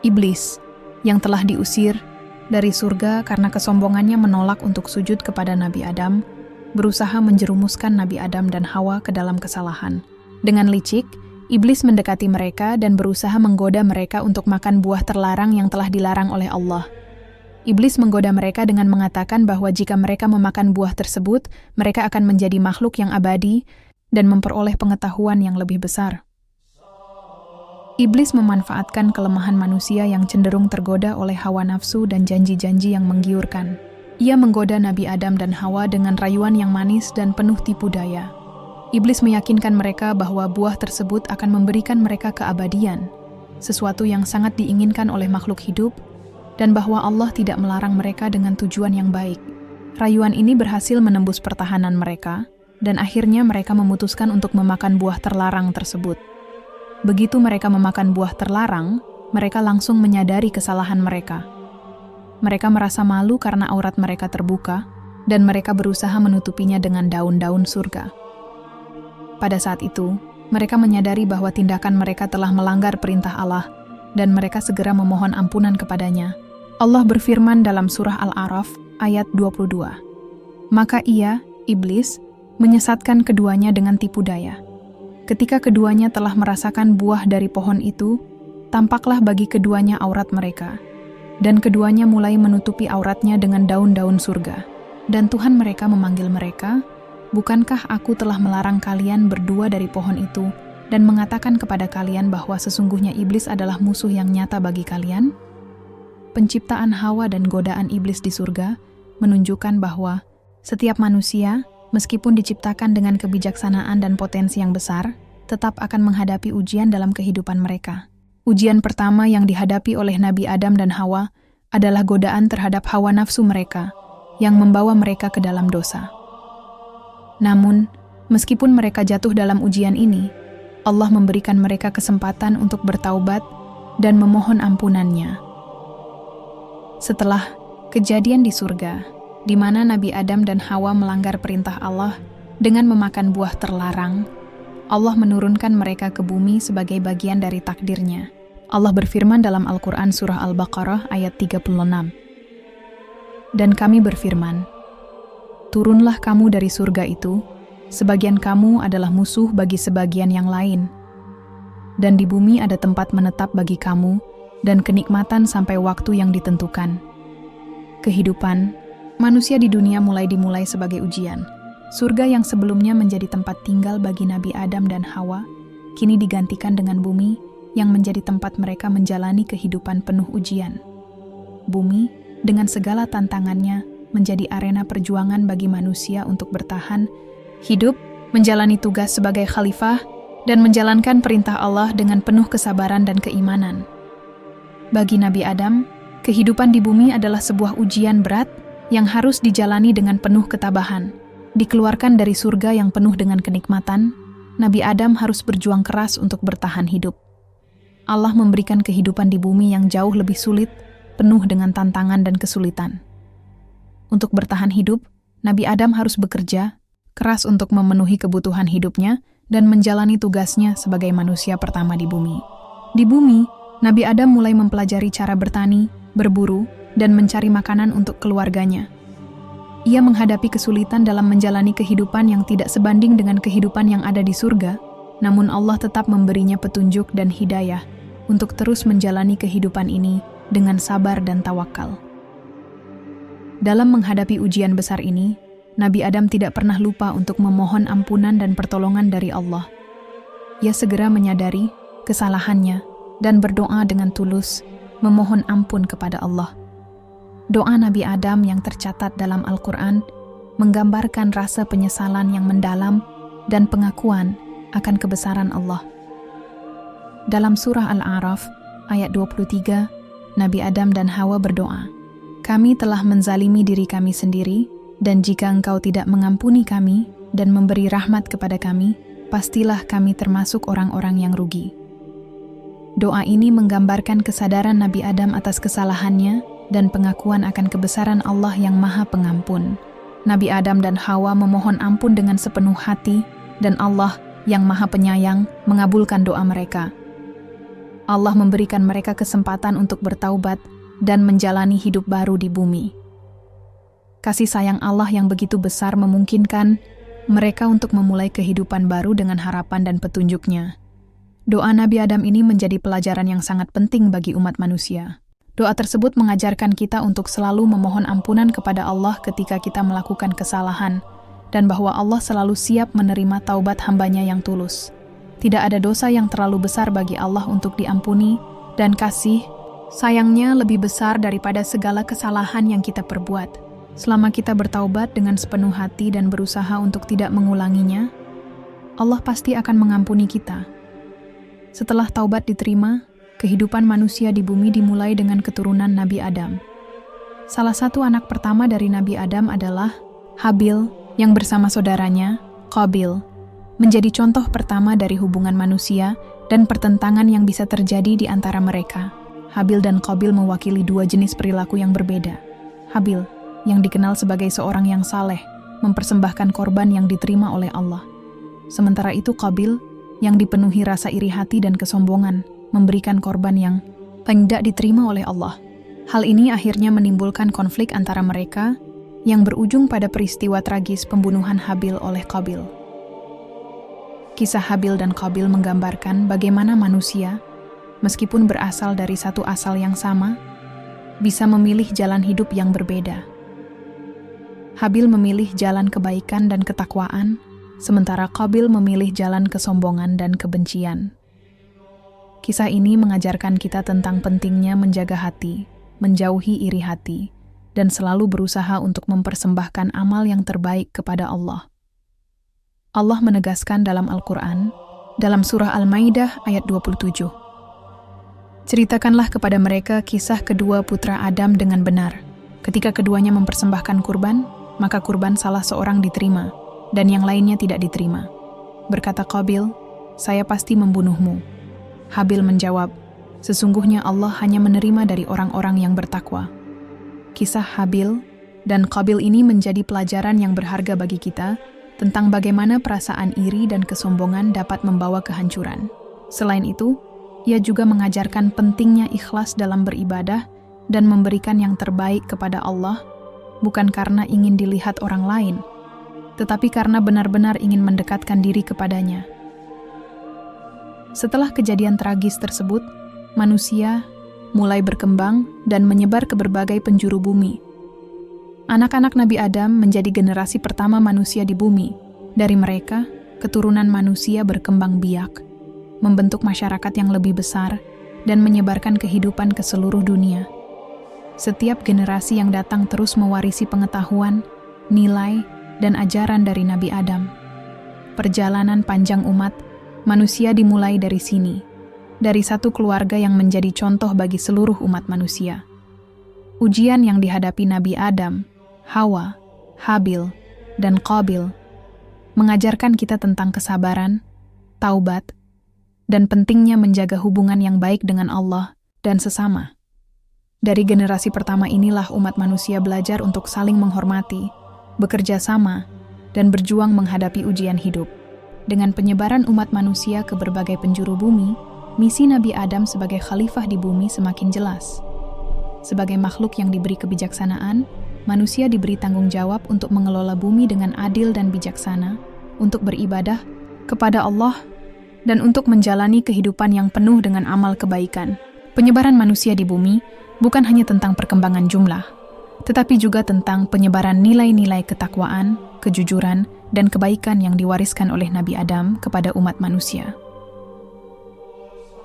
Iblis, yang telah diusir dari surga karena kesombongannya menolak untuk sujud kepada Nabi Adam, berusaha menjerumuskan Nabi Adam dan Hawa ke dalam kesalahan. Dengan licik, iblis mendekati mereka dan berusaha menggoda mereka untuk makan buah terlarang yang telah dilarang oleh Allah. Iblis menggoda mereka dengan mengatakan bahwa jika mereka memakan buah tersebut, mereka akan menjadi makhluk yang abadi dan memperoleh pengetahuan yang lebih besar. Iblis memanfaatkan kelemahan manusia yang cenderung tergoda oleh hawa nafsu dan janji-janji yang menggiurkan. Ia menggoda Nabi Adam dan Hawa dengan rayuan yang manis dan penuh tipu daya. Iblis meyakinkan mereka bahwa buah tersebut akan memberikan mereka keabadian, sesuatu yang sangat diinginkan oleh makhluk hidup, dan bahwa Allah tidak melarang mereka dengan tujuan yang baik. Rayuan ini berhasil menembus pertahanan mereka, dan akhirnya mereka memutuskan untuk memakan buah terlarang tersebut. Begitu mereka memakan buah terlarang, mereka langsung menyadari kesalahan mereka. Mereka merasa malu karena aurat mereka terbuka, dan mereka berusaha menutupinya dengan daun-daun surga. Pada saat itu, mereka menyadari bahwa tindakan mereka telah melanggar perintah Allah, dan mereka segera memohon ampunan kepadanya. Allah berfirman dalam surah Al-A'raf ayat 22. Maka ia, iblis, menyesatkan keduanya dengan tipu daya. Ketika keduanya telah merasakan buah dari pohon itu, tampaklah bagi keduanya aurat mereka. Dan keduanya mulai menutupi auratnya dengan daun-daun surga. Dan Tuhan mereka memanggil mereka, "Bukankah aku telah melarang kalian berdua dari pohon itu, dan mengatakan kepada kalian bahwa sesungguhnya iblis adalah musuh yang nyata bagi kalian?" Penciptaan Hawa dan godaan iblis di surga menunjukkan bahwa setiap manusia, meskipun diciptakan dengan kebijaksanaan dan potensi yang besar, tetap akan menghadapi ujian dalam kehidupan mereka. Ujian pertama yang dihadapi oleh Nabi Adam dan Hawa adalah godaan terhadap hawa nafsu mereka, yang membawa mereka ke dalam dosa. Namun, meskipun mereka jatuh dalam ujian ini, Allah memberikan mereka kesempatan untuk bertaubat dan memohon ampunannya. Setelah kejadian di surga, di mana Nabi Adam dan Hawa melanggar perintah Allah dengan memakan buah terlarang, Allah menurunkan mereka ke bumi sebagai bagian dari takdirnya. Allah berfirman dalam Al-Quran surah Al-Baqarah ayat 36. Dan kami berfirman, "Turunlah kamu dari surga itu, sebagian kamu adalah musuh bagi sebagian yang lain. Dan di bumi ada tempat menetap bagi kamu, dan kenikmatan sampai waktu yang ditentukan." Kehidupan manusia di dunia dimulai sebagai ujian. Surga yang sebelumnya menjadi tempat tinggal bagi Nabi Adam dan Hawa, kini digantikan dengan bumi yang menjadi tempat mereka menjalani kehidupan penuh ujian. Bumi, dengan segala tantangannya, menjadi arena perjuangan bagi manusia untuk bertahan, hidup, menjalani tugas sebagai khalifah, dan menjalankan perintah Allah dengan penuh kesabaran dan keimanan. Bagi Nabi Adam, kehidupan di bumi adalah sebuah ujian berat yang harus dijalani dengan penuh ketabahan. Dikeluarkan dari surga yang penuh dengan kenikmatan, Nabi Adam harus berjuang keras untuk bertahan hidup. Allah memberikan kehidupan di bumi yang jauh lebih sulit, penuh dengan tantangan dan kesulitan. Untuk bertahan hidup, Nabi Adam harus bekerja keras untuk memenuhi kebutuhan hidupnya dan menjalani tugasnya sebagai manusia pertama di bumi. Di bumi, Nabi Adam mulai mempelajari cara bertani, berburu, dan mencari makanan untuk keluarganya. Ia menghadapi kesulitan dalam menjalani kehidupan yang tidak sebanding dengan kehidupan yang ada di surga, namun Allah tetap memberinya petunjuk dan hidayah untuk terus menjalani kehidupan ini dengan sabar dan tawakal. Dalam menghadapi ujian besar ini, Nabi Adam tidak pernah lupa untuk memohon ampunan dan pertolongan dari Allah. Ia segera menyadari kesalahannya dan berdoa dengan tulus, memohon ampun kepada Allah. Doa Nabi Adam yang tercatat dalam Al-Quran menggambarkan rasa penyesalan yang mendalam dan pengakuan akan kebesaran Allah. Dalam surah Al-A'raf, ayat 23, Nabi Adam dan Hawa berdoa, "Kami telah menzalimi diri kami sendiri, dan jika Engkau tidak mengampuni kami dan memberi rahmat kepada kami, pastilah kami termasuk orang-orang yang rugi." Doa ini menggambarkan kesadaran Nabi Adam atas kesalahannya dan pengakuan akan kebesaran Allah yang Maha Pengampun. Nabi Adam dan Hawa memohon ampun dengan sepenuh hati, dan Allah yang Maha Penyayang mengabulkan doa mereka. Allah memberikan mereka kesempatan untuk bertaubat dan menjalani hidup baru di bumi. Kasih sayang Allah yang begitu besar memungkinkan mereka untuk memulai kehidupan baru dengan harapan dan petunjuk-Nya. Doa Nabi Adam ini menjadi pelajaran yang sangat penting bagi umat manusia. Doa tersebut mengajarkan kita untuk selalu memohon ampunan kepada Allah ketika kita melakukan kesalahan, dan bahwa Allah selalu siap menerima taubat hamba-Nya yang tulus. Tidak ada dosa yang terlalu besar bagi Allah untuk diampuni, dan kasih sayang-Nya lebih besar daripada segala kesalahan yang kita perbuat. Selama kita bertaubat dengan sepenuh hati dan berusaha untuk tidak mengulanginya, Allah pasti akan mengampuni kita. Setelah taubat diterima, kehidupan manusia di bumi dimulai dengan keturunan Nabi Adam. Salah satu anak pertama dari Nabi Adam adalah Habil yang bersama saudaranya, Qabil, menjadi contoh pertama dari hubungan manusia dan pertentangan yang bisa terjadi di antara mereka. Habil dan Qabil mewakili dua jenis perilaku yang berbeda. Habil, yang dikenal sebagai seorang yang saleh, mempersembahkan korban yang diterima oleh Allah. Sementara itu Qabil, yang dipenuhi rasa iri hati dan kesombongan, memberikan korban yang tidak diterima oleh Allah. Hal ini akhirnya menimbulkan konflik antara mereka yang berujung pada peristiwa tragis pembunuhan Habil oleh Qabil. Kisah Habil dan Qabil menggambarkan bagaimana manusia, meskipun berasal dari satu asal yang sama, bisa memilih jalan hidup yang berbeda. Habil memilih jalan kebaikan dan ketakwaan, sementara Qabil memilih jalan kesombongan dan kebencian. Kisah ini mengajarkan kita tentang pentingnya menjaga hati, menjauhi iri hati, dan selalu berusaha untuk mempersembahkan amal yang terbaik kepada Allah. Allah menegaskan dalam Al-Quran, dalam surah Al-Maidah ayat 27. Ceritakanlah kepada mereka kisah kedua putra Adam dengan benar. Ketika keduanya mempersembahkan kurban, maka kurban salah seorang diterima, dan yang lainnya tidak diterima. Berkata Qabil, "Saya pasti membunuhmu." Habil menjawab, "Sesungguhnya Allah hanya menerima dari orang-orang yang bertakwa." Kisah Habil dan Qabil ini menjadi pelajaran yang berharga bagi kita tentang bagaimana perasaan iri dan kesombongan dapat membawa kehancuran. Selain itu, ia juga mengajarkan pentingnya ikhlas dalam beribadah dan memberikan yang terbaik kepada Allah, bukan karena ingin dilihat orang lain, tetapi karena benar-benar ingin mendekatkan diri kepadanya. Setelah kejadian tragis tersebut, manusia mulai berkembang dan menyebar ke berbagai penjuru bumi. Anak-anak Nabi Adam menjadi generasi pertama manusia di bumi. Dari mereka, keturunan manusia berkembang biak, membentuk masyarakat yang lebih besar, dan menyebarkan kehidupan ke seluruh dunia. Setiap generasi yang datang terus mewarisi pengetahuan, nilai, dan ajaran dari Nabi Adam. Perjalanan panjang umat Manusia dimulai dari sini, dari satu keluarga yang menjadi contoh bagi seluruh umat manusia. Ujian yang dihadapi Nabi Adam, Hawa, Habil, dan Qabil mengajarkan kita tentang kesabaran, taubat, dan pentingnya menjaga hubungan yang baik dengan Allah dan sesama. Dari generasi pertama inilah umat manusia belajar untuk saling menghormati, bekerja sama, dan berjuang menghadapi ujian hidup. Dengan penyebaran umat manusia ke berbagai penjuru bumi, misi Nabi Adam sebagai khalifah di bumi semakin jelas. Sebagai makhluk yang diberi kebijaksanaan, manusia diberi tanggung jawab untuk mengelola bumi dengan adil dan bijaksana, untuk beribadah kepada Allah, dan untuk menjalani kehidupan yang penuh dengan amal kebaikan. Penyebaran manusia di bumi bukan hanya tentang perkembangan jumlah, tetapi juga tentang penyebaran nilai-nilai ketakwaan, kejujuran, dan kebaikan yang diwariskan oleh Nabi Adam kepada umat manusia.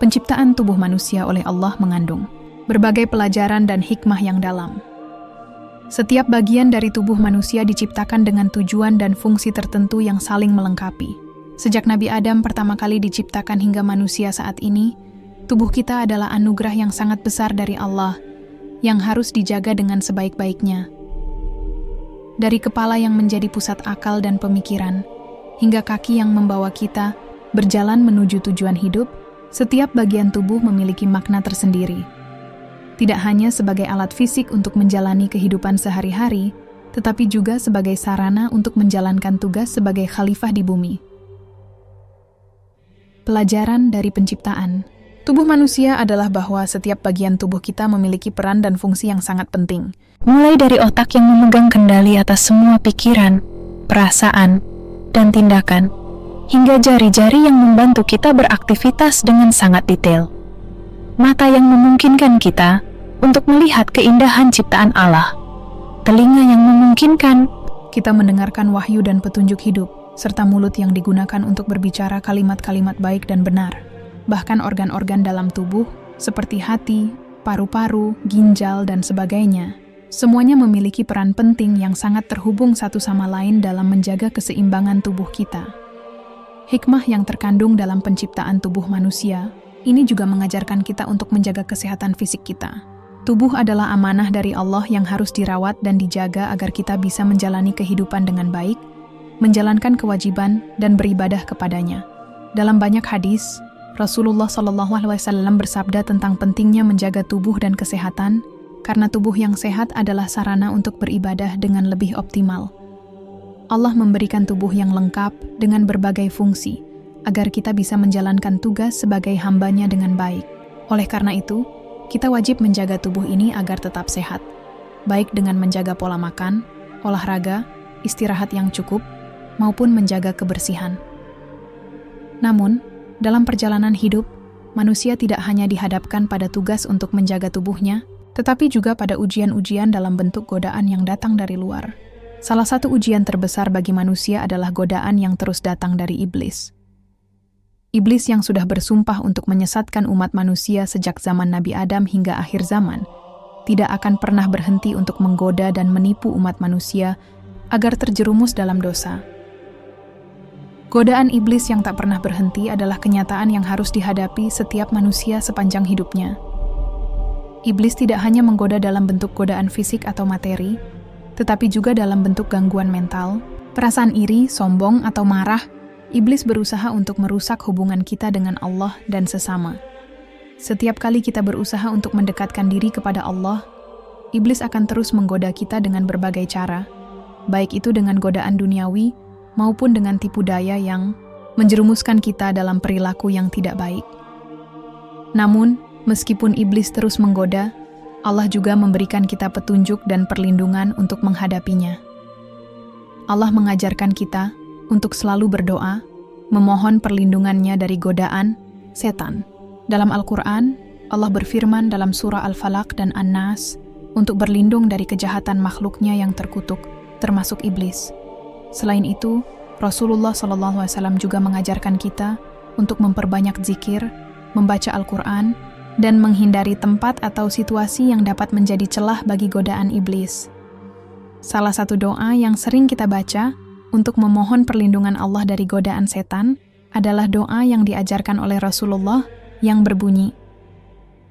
Penciptaan tubuh manusia oleh Allah mengandung berbagai pelajaran dan hikmah yang dalam. Setiap bagian dari tubuh manusia diciptakan dengan tujuan dan fungsi tertentu yang saling melengkapi. Sejak Nabi Adam pertama kali diciptakan hingga manusia saat ini, tubuh kita adalah anugerah yang sangat besar dari Allah, yang harus dijaga dengan sebaik-baiknya. Dari kepala yang menjadi pusat akal dan pemikiran, hingga kaki yang membawa kita berjalan menuju tujuan hidup, setiap bagian tubuh memiliki makna tersendiri. Tidak hanya sebagai alat fisik untuk menjalani kehidupan sehari-hari, tetapi juga sebagai sarana untuk menjalankan tugas sebagai khalifah di bumi. Pelajaran dari penciptaan. Tubuh manusia adalah bahwa setiap bagian tubuh kita memiliki peran dan fungsi yang sangat penting. Mulai dari otak yang memegang kendali atas semua pikiran, perasaan, dan tindakan, hingga jari-jari yang membantu kita beraktivitas dengan sangat detail. Mata yang memungkinkan kita untuk melihat keindahan ciptaan Allah. Telinga yang memungkinkan kita mendengarkan wahyu dan petunjuk hidup, serta mulut yang digunakan untuk berbicara kalimat-kalimat baik dan benar. Bahkan organ-organ dalam tubuh, seperti hati, paru-paru, ginjal, dan sebagainya, semuanya memiliki peran penting yang sangat terhubung satu sama lain dalam menjaga keseimbangan tubuh kita. Hikmah yang terkandung dalam penciptaan tubuh manusia, ini juga mengajarkan kita untuk menjaga kesehatan fisik kita. Tubuh adalah amanah dari Allah yang harus dirawat dan dijaga agar kita bisa menjalani kehidupan dengan baik, menjalankan kewajiban, dan beribadah kepadanya. Dalam banyak hadis, Rasulullah SAW bersabda tentang pentingnya menjaga tubuh dan kesehatan, karena tubuh yang sehat adalah sarana untuk beribadah dengan lebih optimal. Allah memberikan tubuh yang lengkap dengan berbagai fungsi, agar kita bisa menjalankan tugas sebagai hambanya dengan baik. Oleh karena itu, kita wajib menjaga tubuh ini agar tetap sehat, baik dengan menjaga pola makan, olahraga, istirahat yang cukup, maupun menjaga kebersihan. Namun, dalam perjalanan hidup, manusia tidak hanya dihadapkan pada tugas untuk menjaga tubuhnya, tetapi juga pada ujian-ujian dalam bentuk godaan yang datang dari luar. Salah satu ujian terbesar bagi manusia adalah godaan yang terus datang dari iblis. Iblis yang sudah bersumpah untuk menyesatkan umat manusia sejak zaman Nabi Adam hingga akhir zaman, tidak akan pernah berhenti untuk menggoda dan menipu umat manusia agar terjerumus dalam dosa. Godaan iblis yang tak pernah berhenti adalah kenyataan yang harus dihadapi setiap manusia sepanjang hidupnya. Iblis tidak hanya menggoda dalam bentuk godaan fisik atau materi, tetapi juga dalam bentuk gangguan mental, perasaan iri, sombong, atau marah. Iblis berusaha untuk merusak hubungan kita dengan Allah dan sesama. Setiap kali kita berusaha untuk mendekatkan diri kepada Allah, iblis akan terus menggoda kita dengan berbagai cara, baik itu dengan godaan duniawi, maupun dengan tipu daya yang menjerumuskan kita dalam perilaku yang tidak baik. Namun, meskipun iblis terus menggoda, Allah juga memberikan kita petunjuk dan perlindungan untuk menghadapinya. Allah mengajarkan kita untuk selalu berdoa, memohon perlindungannya dari godaan setan. Dalam Al-Quran, Allah berfirman dalam surah Al-Falaq dan An-Nas untuk berlindung dari kejahatan makhluknya yang terkutuk, termasuk iblis. Selain itu, Rasulullah SAW juga mengajarkan kita untuk memperbanyak zikir, membaca Al-Quran, dan menghindari tempat atau situasi yang dapat menjadi celah bagi godaan iblis. Salah satu doa yang sering kita baca untuk memohon perlindungan Allah dari godaan setan adalah doa yang diajarkan oleh Rasulullah yang berbunyi,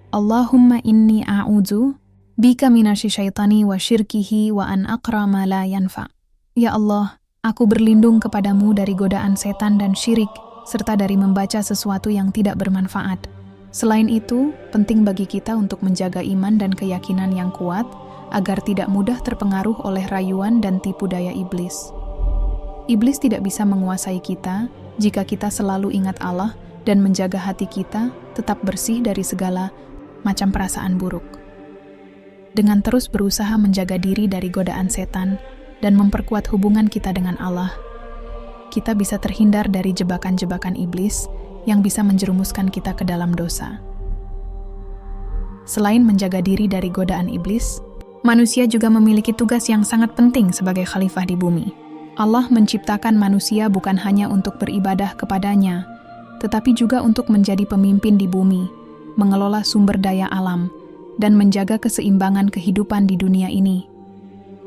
Allahumma inni a'udzu bika minasy-syaitani wa syirkihi wa an aqra ma la yanfa. Ya Allah, aku berlindung kepadamu dari godaan setan dan syirik, serta dari membaca sesuatu yang tidak bermanfaat. Selain itu, penting bagi kita untuk menjaga iman dan keyakinan yang kuat, agar tidak mudah terpengaruh oleh rayuan dan tipu daya iblis. Iblis tidak bisa menguasai kita jika kita selalu ingat Allah dan menjaga hati kita tetap bersih dari segala macam perasaan buruk. Dengan terus berusaha menjaga diri dari godaan setan dan memperkuat hubungan kita dengan Allah, kita bisa terhindar dari jebakan-jebakan iblis yang bisa menjerumuskan kita ke dalam dosa. Selain menjaga diri dari godaan iblis, manusia juga memiliki tugas yang sangat penting sebagai khalifah di bumi. Allah menciptakan manusia bukan hanya untuk beribadah kepadanya, tetapi juga untuk menjadi pemimpin di bumi, mengelola sumber daya alam, dan menjaga keseimbangan kehidupan di dunia ini.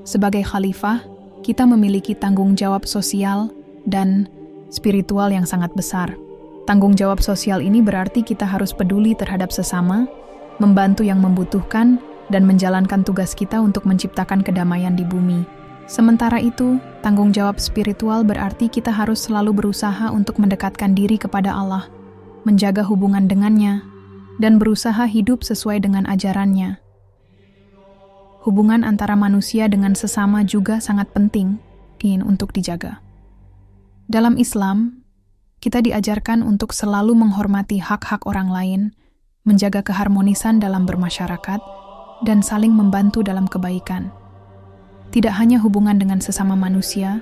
Sebagai khalifah, kita memiliki tanggung jawab sosial dan spiritual yang sangat besar. Tanggung jawab sosial ini berarti kita harus peduli terhadap sesama, membantu yang membutuhkan, dan menjalankan tugas kita untuk menciptakan kedamaian di bumi. Sementara itu, tanggung jawab spiritual berarti kita harus selalu berusaha untuk mendekatkan diri kepada Allah, menjaga hubungan dengannya, dan berusaha hidup sesuai dengan ajarannya. Hubungan antara manusia dengan sesama juga sangat penting untuk dijaga. Dalam Islam, kita diajarkan untuk selalu menghormati hak-hak orang lain, menjaga keharmonisan dalam bermasyarakat, dan saling membantu dalam kebaikan. Tidak hanya hubungan dengan sesama manusia,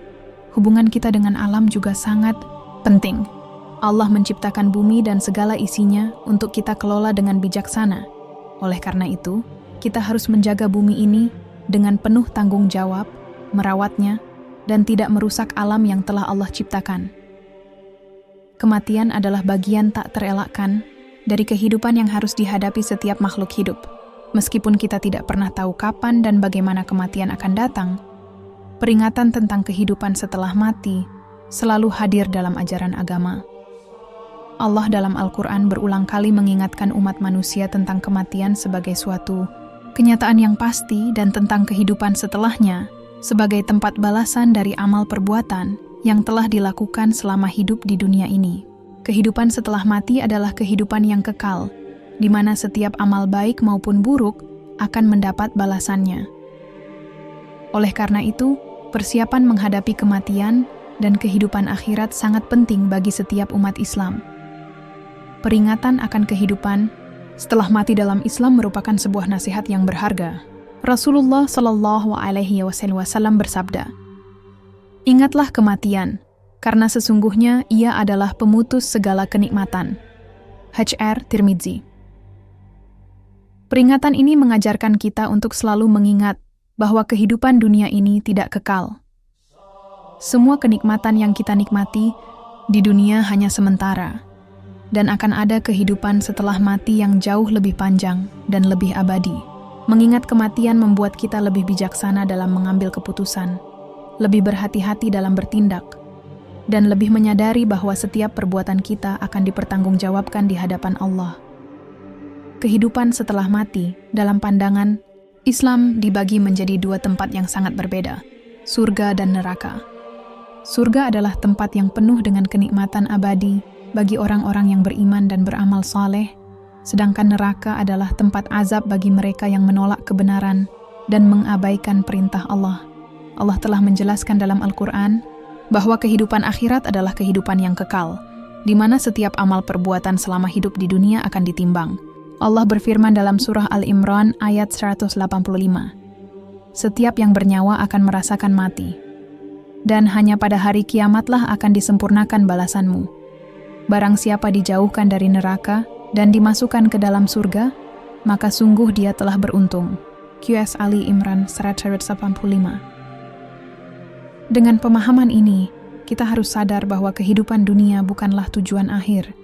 hubungan kita dengan alam juga sangat penting. Allah menciptakan bumi dan segala isinya untuk kita kelola dengan bijaksana. Oleh karena itu, kita harus menjaga bumi ini dengan penuh tanggung jawab, merawatnya, dan tidak merusak alam yang telah Allah ciptakan. Kematian adalah bagian tak terelakkan dari kehidupan yang harus dihadapi setiap makhluk hidup. Meskipun kita tidak pernah tahu kapan dan bagaimana kematian akan datang, peringatan tentang kehidupan setelah mati selalu hadir dalam ajaran agama. Allah dalam Al-Quran berulang kali mengingatkan umat manusia tentang kematian sebagai suatu kenyataan yang pasti dan tentang kehidupan setelahnya sebagai tempat balasan dari amal perbuatan yang telah dilakukan selama hidup di dunia ini. Kehidupan setelah mati adalah kehidupan yang kekal, di mana setiap amal baik maupun buruk akan mendapat balasannya. Oleh karena itu, persiapan menghadapi kematian dan kehidupan akhirat sangat penting bagi setiap umat Islam. Peringatan akan kehidupan setelah mati dalam Islam merupakan sebuah nasihat yang berharga. Rasulullah SAW bersabda, "Ingatlah kematian, karena sesungguhnya ia adalah pemutus segala kenikmatan." H.R. Tirmidzi. Peringatan ini mengajarkan kita untuk selalu mengingat bahwa kehidupan dunia ini tidak kekal. Semua kenikmatan yang kita nikmati di dunia hanya sementara, dan akan ada kehidupan setelah mati yang jauh lebih panjang dan lebih abadi. Mengingat kematian membuat kita lebih bijaksana dalam mengambil keputusan, lebih berhati-hati dalam bertindak, dan lebih menyadari bahwa setiap perbuatan kita akan dipertanggungjawabkan di hadapan Allah. Kehidupan setelah mati, dalam pandangan Islam dibagi menjadi dua tempat yang sangat berbeda, surga dan neraka. Surga adalah tempat yang penuh dengan kenikmatan abadi bagi orang-orang yang beriman dan beramal saleh, sedangkan neraka adalah tempat azab bagi mereka yang menolak kebenaran dan mengabaikan perintah Allah. Allah telah menjelaskan dalam Al-Quran bahwa kehidupan akhirat adalah kehidupan yang kekal, di mana setiap amal perbuatan selama hidup di dunia akan ditimbang. Allah berfirman dalam surah Al-Imran ayat 185, "Setiap yang bernyawa akan merasakan mati, dan hanya pada hari kiamatlah akan disempurnakan balasanmu. Barang siapa dijauhkan dari neraka dan dimasukkan ke dalam surga, maka sungguh dia telah beruntung." QS Ali Imran 185. Dengan pemahaman ini, kita harus sadar bahwa kehidupan dunia bukanlah tujuan akhir,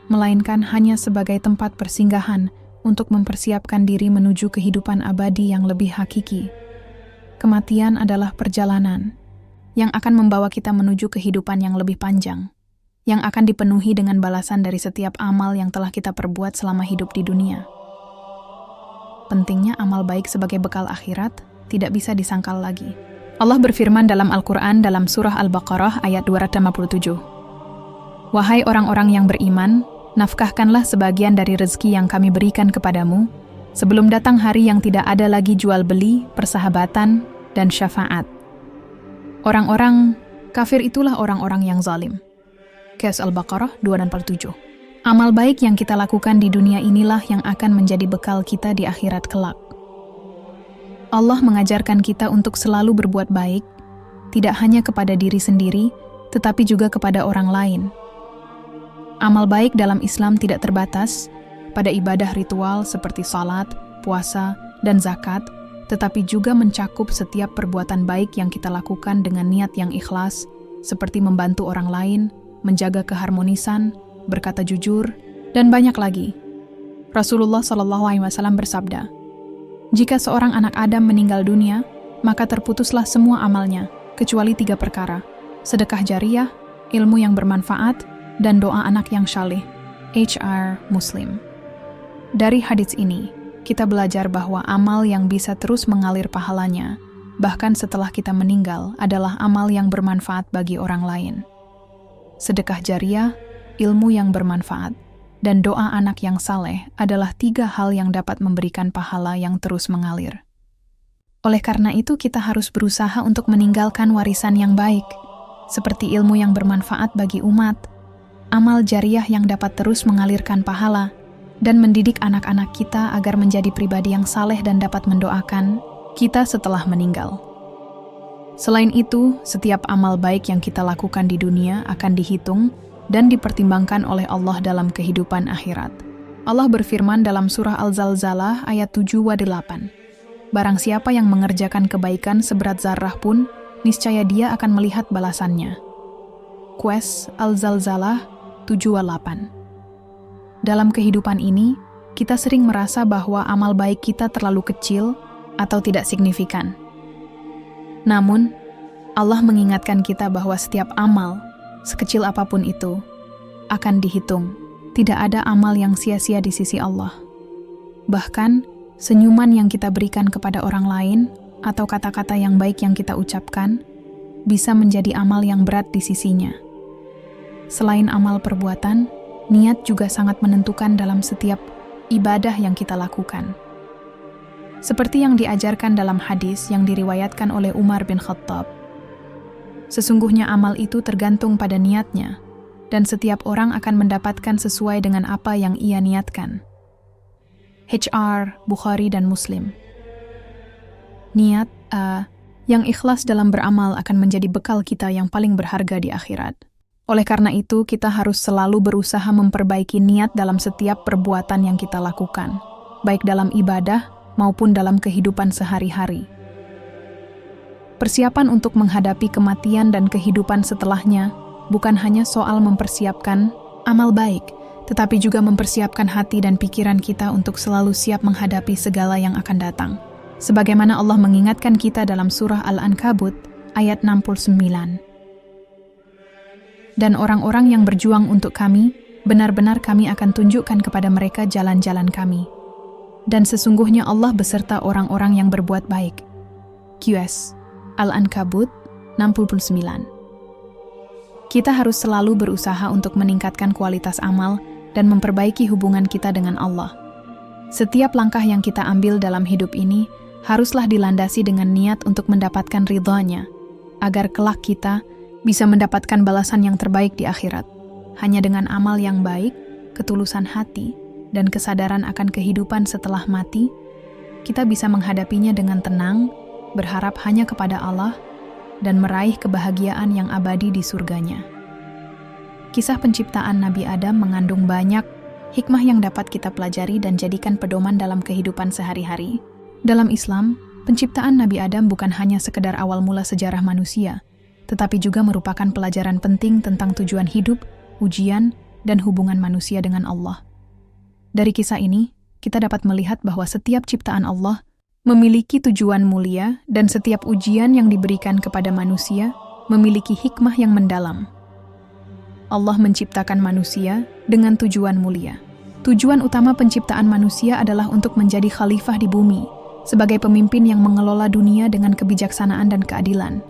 melainkan hanya sebagai tempat persinggahan untuk mempersiapkan diri menuju kehidupan abadi yang lebih hakiki. Kematian adalah perjalanan yang akan membawa kita menuju kehidupan yang lebih panjang. yang akan dipenuhi dengan balasan dari setiap amal yang telah kita perbuat selama hidup di dunia. Pentingnya amal baik sebagai bekal akhirat tidak bisa disangkal lagi. Allah berfirman dalam Al-Quran dalam surah Al-Baqarah ayat 257. Wahai orang-orang yang beriman, nafkahkanlah sebagian dari rezeki yang kami berikan kepadamu, sebelum datang hari yang tidak ada lagi jual beli, persahabatan, dan syafaat. Orang-orang kafir itulah orang-orang yang zalim. Qiyas Al-Baqarah 247. Amal baik yang kita lakukan di dunia inilah yang akan menjadi bekal kita di akhirat kelak. Allah mengajarkan kita untuk selalu berbuat baik, tidak hanya kepada diri sendiri, tetapi juga kepada orang lain. Amal baik dalam Islam tidak terbatas pada ibadah ritual seperti salat, puasa, dan zakat, tetapi juga mencakup setiap perbuatan baik yang kita lakukan dengan niat yang ikhlas, seperti membantu orang lain, menjaga keharmonisan, berkata jujur, dan banyak lagi. Rasulullah SAW bersabda, jika seorang anak Adam meninggal dunia, maka terputuslah semua amalnya, kecuali 3 perkara, sedekah jariyah, ilmu yang bermanfaat, dan doa anak yang saleh. HR Muslim. Dari hadits ini, kita belajar bahwa amal yang bisa terus mengalir pahalanya, bahkan setelah kita meninggal, adalah amal yang bermanfaat bagi orang lain. Sedekah jariyah, ilmu yang bermanfaat, dan doa anak yang saleh adalah 3 hal yang dapat memberikan pahala yang terus mengalir. Oleh karena itu, kita harus berusaha untuk meninggalkan warisan yang baik, seperti ilmu yang bermanfaat bagi umat, amal jariyah yang dapat terus mengalirkan pahala, dan mendidik anak-anak kita agar menjadi pribadi yang saleh dan dapat mendoakan kita setelah meninggal. Selain itu, setiap amal baik yang kita lakukan di dunia akan dihitung dan dipertimbangkan oleh Allah dalam kehidupan akhirat. Allah berfirman dalam surah Al-Zalzalah ayat 7-8. Barang siapa yang mengerjakan kebaikan seberat zarrah pun, niscaya dia akan melihat balasannya. Qiyas Al-Zalzalah 7-8. Dalam kehidupan ini, kita sering merasa bahwa amal baik kita terlalu kecil atau tidak signifikan. Namun, Allah mengingatkan kita bahwa setiap amal, sekecil apapun itu, akan dihitung. Tidak ada amal yang sia-sia di sisi Allah. Bahkan, senyuman yang kita berikan kepada orang lain atau kata-kata yang baik yang kita ucapkan bisa menjadi amal yang berat di sisinya. Selain amal perbuatan, niat juga sangat menentukan dalam setiap ibadah yang kita lakukan. Seperti yang diajarkan dalam hadis yang diriwayatkan oleh Umar bin Khattab, sesungguhnya amal itu tergantung pada niatnya, dan setiap orang akan mendapatkan sesuai dengan apa yang ia niatkan. HR, Bukhari dan Muslim. Niat yang ikhlas dalam beramal akan menjadi bekal kita yang paling berharga di akhirat. Oleh karena itu, kita harus selalu berusaha memperbaiki niat dalam setiap perbuatan yang kita lakukan, baik dalam ibadah maupun dalam kehidupan sehari-hari. Persiapan untuk menghadapi kematian dan kehidupan setelahnya bukan hanya soal mempersiapkan amal baik, tetapi juga mempersiapkan hati dan pikiran kita untuk selalu siap menghadapi segala yang akan datang. Sebagaimana Allah mengingatkan kita dalam surah Al-Ankabut ayat 69. Dan orang-orang yang berjuang untuk kami, benar-benar kami akan tunjukkan kepada mereka jalan-jalan kami. Dan sesungguhnya Allah beserta orang-orang yang berbuat baik. QS Al-Ankabut 69. Kita harus selalu berusaha untuk meningkatkan kualitas amal dan memperbaiki hubungan kita dengan Allah. Setiap langkah yang kita ambil dalam hidup ini haruslah dilandasi dengan niat untuk mendapatkan ridha-Nya, agar kelak kita bisa mendapatkan balasan yang terbaik di akhirat. Hanya dengan amal yang baik, ketulusan hati, dan kesadaran akan kehidupan setelah mati, kita bisa menghadapinya dengan tenang, berharap hanya kepada Allah, dan meraih kebahagiaan yang abadi di surganya. Kisah penciptaan Nabi Adam mengandung banyak hikmah yang dapat kita pelajari dan jadikan pedoman dalam kehidupan sehari-hari. Dalam Islam, penciptaan Nabi Adam bukan hanya sekedar awal mula sejarah manusia, tetapi juga merupakan pelajaran penting tentang tujuan hidup, ujian, dan hubungan manusia dengan Allah. Dari kisah ini, kita dapat melihat bahwa setiap ciptaan Allah memiliki tujuan mulia dan setiap ujian yang diberikan kepada manusia memiliki hikmah yang mendalam. Allah menciptakan manusia dengan tujuan mulia. Tujuan utama penciptaan manusia adalah untuk menjadi khalifah di bumi, sebagai pemimpin yang mengelola dunia dengan kebijaksanaan dan keadilan.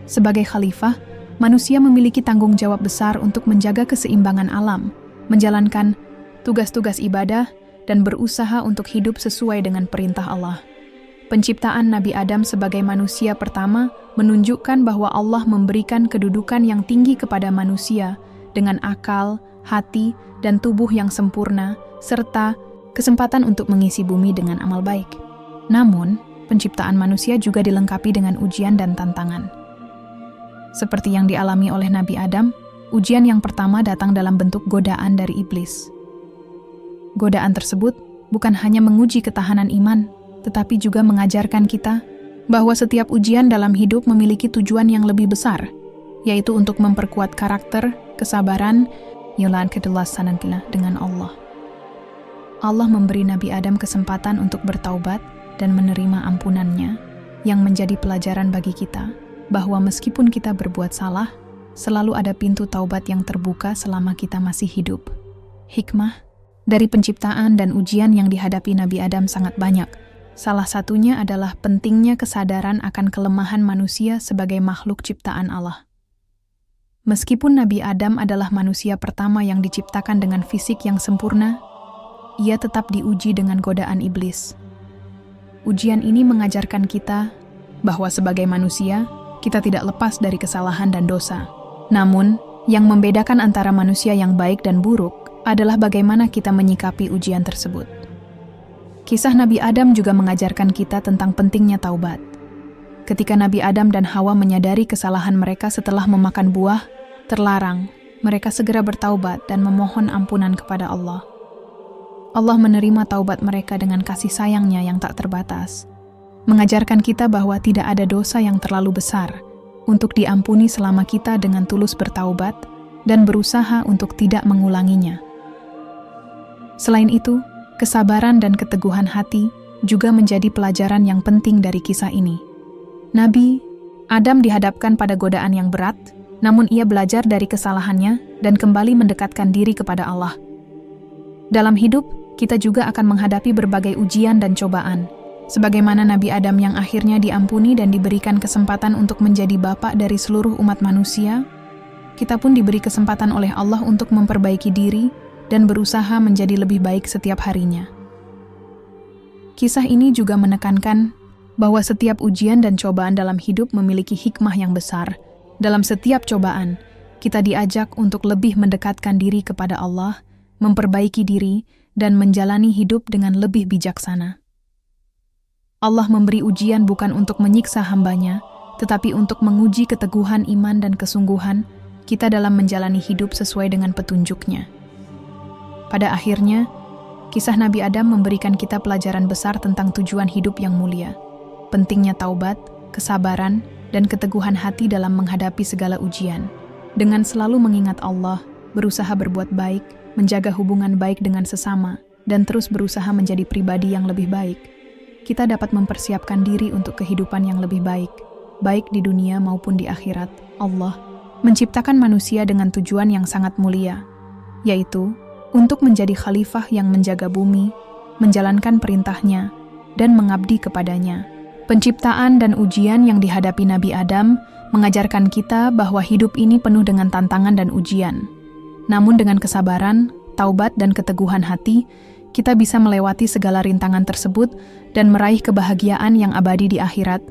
Sebagai khalifah, manusia memiliki tanggung jawab besar untuk menjaga keseimbangan alam, menjalankan tugas-tugas ibadah, dan berusaha untuk hidup sesuai dengan perintah Allah. Penciptaan Nabi Adam sebagai manusia pertama menunjukkan bahwa Allah memberikan kedudukan yang tinggi kepada manusia dengan akal, hati, dan tubuh yang sempurna, serta kesempatan untuk mengisi bumi dengan amal baik. Namun, penciptaan manusia juga dilengkapi dengan ujian dan tantangan. Seperti yang dialami oleh Nabi Adam, ujian yang pertama datang dalam bentuk godaan dari iblis. Godaan tersebut bukan hanya menguji ketahanan iman, tetapi juga mengajarkan kita bahwa setiap ujian dalam hidup memiliki tujuan yang lebih besar, yaitu untuk memperkuat karakter, kesabaran, yulan kedelasanan kita dengan Allah. Allah memberi Nabi Adam kesempatan untuk bertaubat dan menerima ampunannya, yang menjadi pelajaran bagi kita, bahwa meskipun kita berbuat salah, selalu ada pintu taubat yang terbuka selama kita masih hidup. Hikmah dari penciptaan dan ujian yang dihadapi Nabi Adam sangat banyak. Salah satunya adalah pentingnya kesadaran akan kelemahan manusia sebagai makhluk ciptaan Allah. Meskipun Nabi Adam adalah manusia pertama yang diciptakan dengan fisik yang sempurna, ia tetap diuji dengan godaan iblis. Ujian ini mengajarkan kita bahwa sebagai manusia, kita tidak lepas dari kesalahan dan dosa. Namun, yang membedakan antara manusia yang baik dan buruk adalah bagaimana kita menyikapi ujian tersebut. Kisah Nabi Adam juga mengajarkan kita tentang pentingnya taubat. Ketika Nabi Adam dan Hawa menyadari kesalahan mereka setelah memakan buah terlarang, mereka segera bertaubat dan memohon ampunan kepada Allah. Allah menerima taubat mereka dengan kasih sayangnya yang tak terbatas, mengajarkan kita bahwa tidak ada dosa yang terlalu besar untuk diampuni selama kita dengan tulus bertaubat dan berusaha untuk tidak mengulanginya. Selain itu, kesabaran dan keteguhan hati juga menjadi pelajaran yang penting dari kisah ini. Nabi Adam dihadapkan pada godaan yang berat, namun ia belajar dari kesalahannya dan kembali mendekatkan diri kepada Allah. Dalam hidup, kita juga akan menghadapi berbagai ujian dan cobaan. Sebagaimana Nabi Adam yang akhirnya diampuni dan diberikan kesempatan untuk menjadi bapa dari seluruh umat manusia, kita pun diberi kesempatan oleh Allah untuk memperbaiki diri dan berusaha menjadi lebih baik setiap harinya. Kisah ini juga menekankan bahwa setiap ujian dan cobaan dalam hidup memiliki hikmah yang besar. Dalam setiap cobaan, kita diajak untuk lebih mendekatkan diri kepada Allah, memperbaiki diri, dan menjalani hidup dengan lebih bijaksana. Allah memberi ujian bukan untuk menyiksa hambanya, tetapi untuk menguji keteguhan iman dan kesungguhan kita dalam menjalani hidup sesuai dengan petunjuk-Nya. Pada akhirnya, kisah Nabi Adam memberikan kita pelajaran besar tentang tujuan hidup yang mulia, pentingnya taubat, kesabaran, dan keteguhan hati dalam menghadapi segala ujian. Dengan selalu mengingat Allah, berusaha berbuat baik, menjaga hubungan baik dengan sesama, dan terus berusaha menjadi pribadi yang lebih baik, kita dapat mempersiapkan diri untuk kehidupan yang lebih baik, baik di dunia maupun di akhirat. Allah menciptakan manusia dengan tujuan yang sangat mulia, yaitu untuk menjadi khalifah yang menjaga bumi, menjalankan perintah-Nya, dan mengabdi kepadanya. Penciptaan dan ujian yang dihadapi Nabi Adam mengajarkan kita bahwa hidup ini penuh dengan tantangan dan ujian. Namun dengan kesabaran, taubat, dan keteguhan hati, kita bisa melewati segala rintangan tersebut dan meraih kebahagiaan yang abadi di akhirat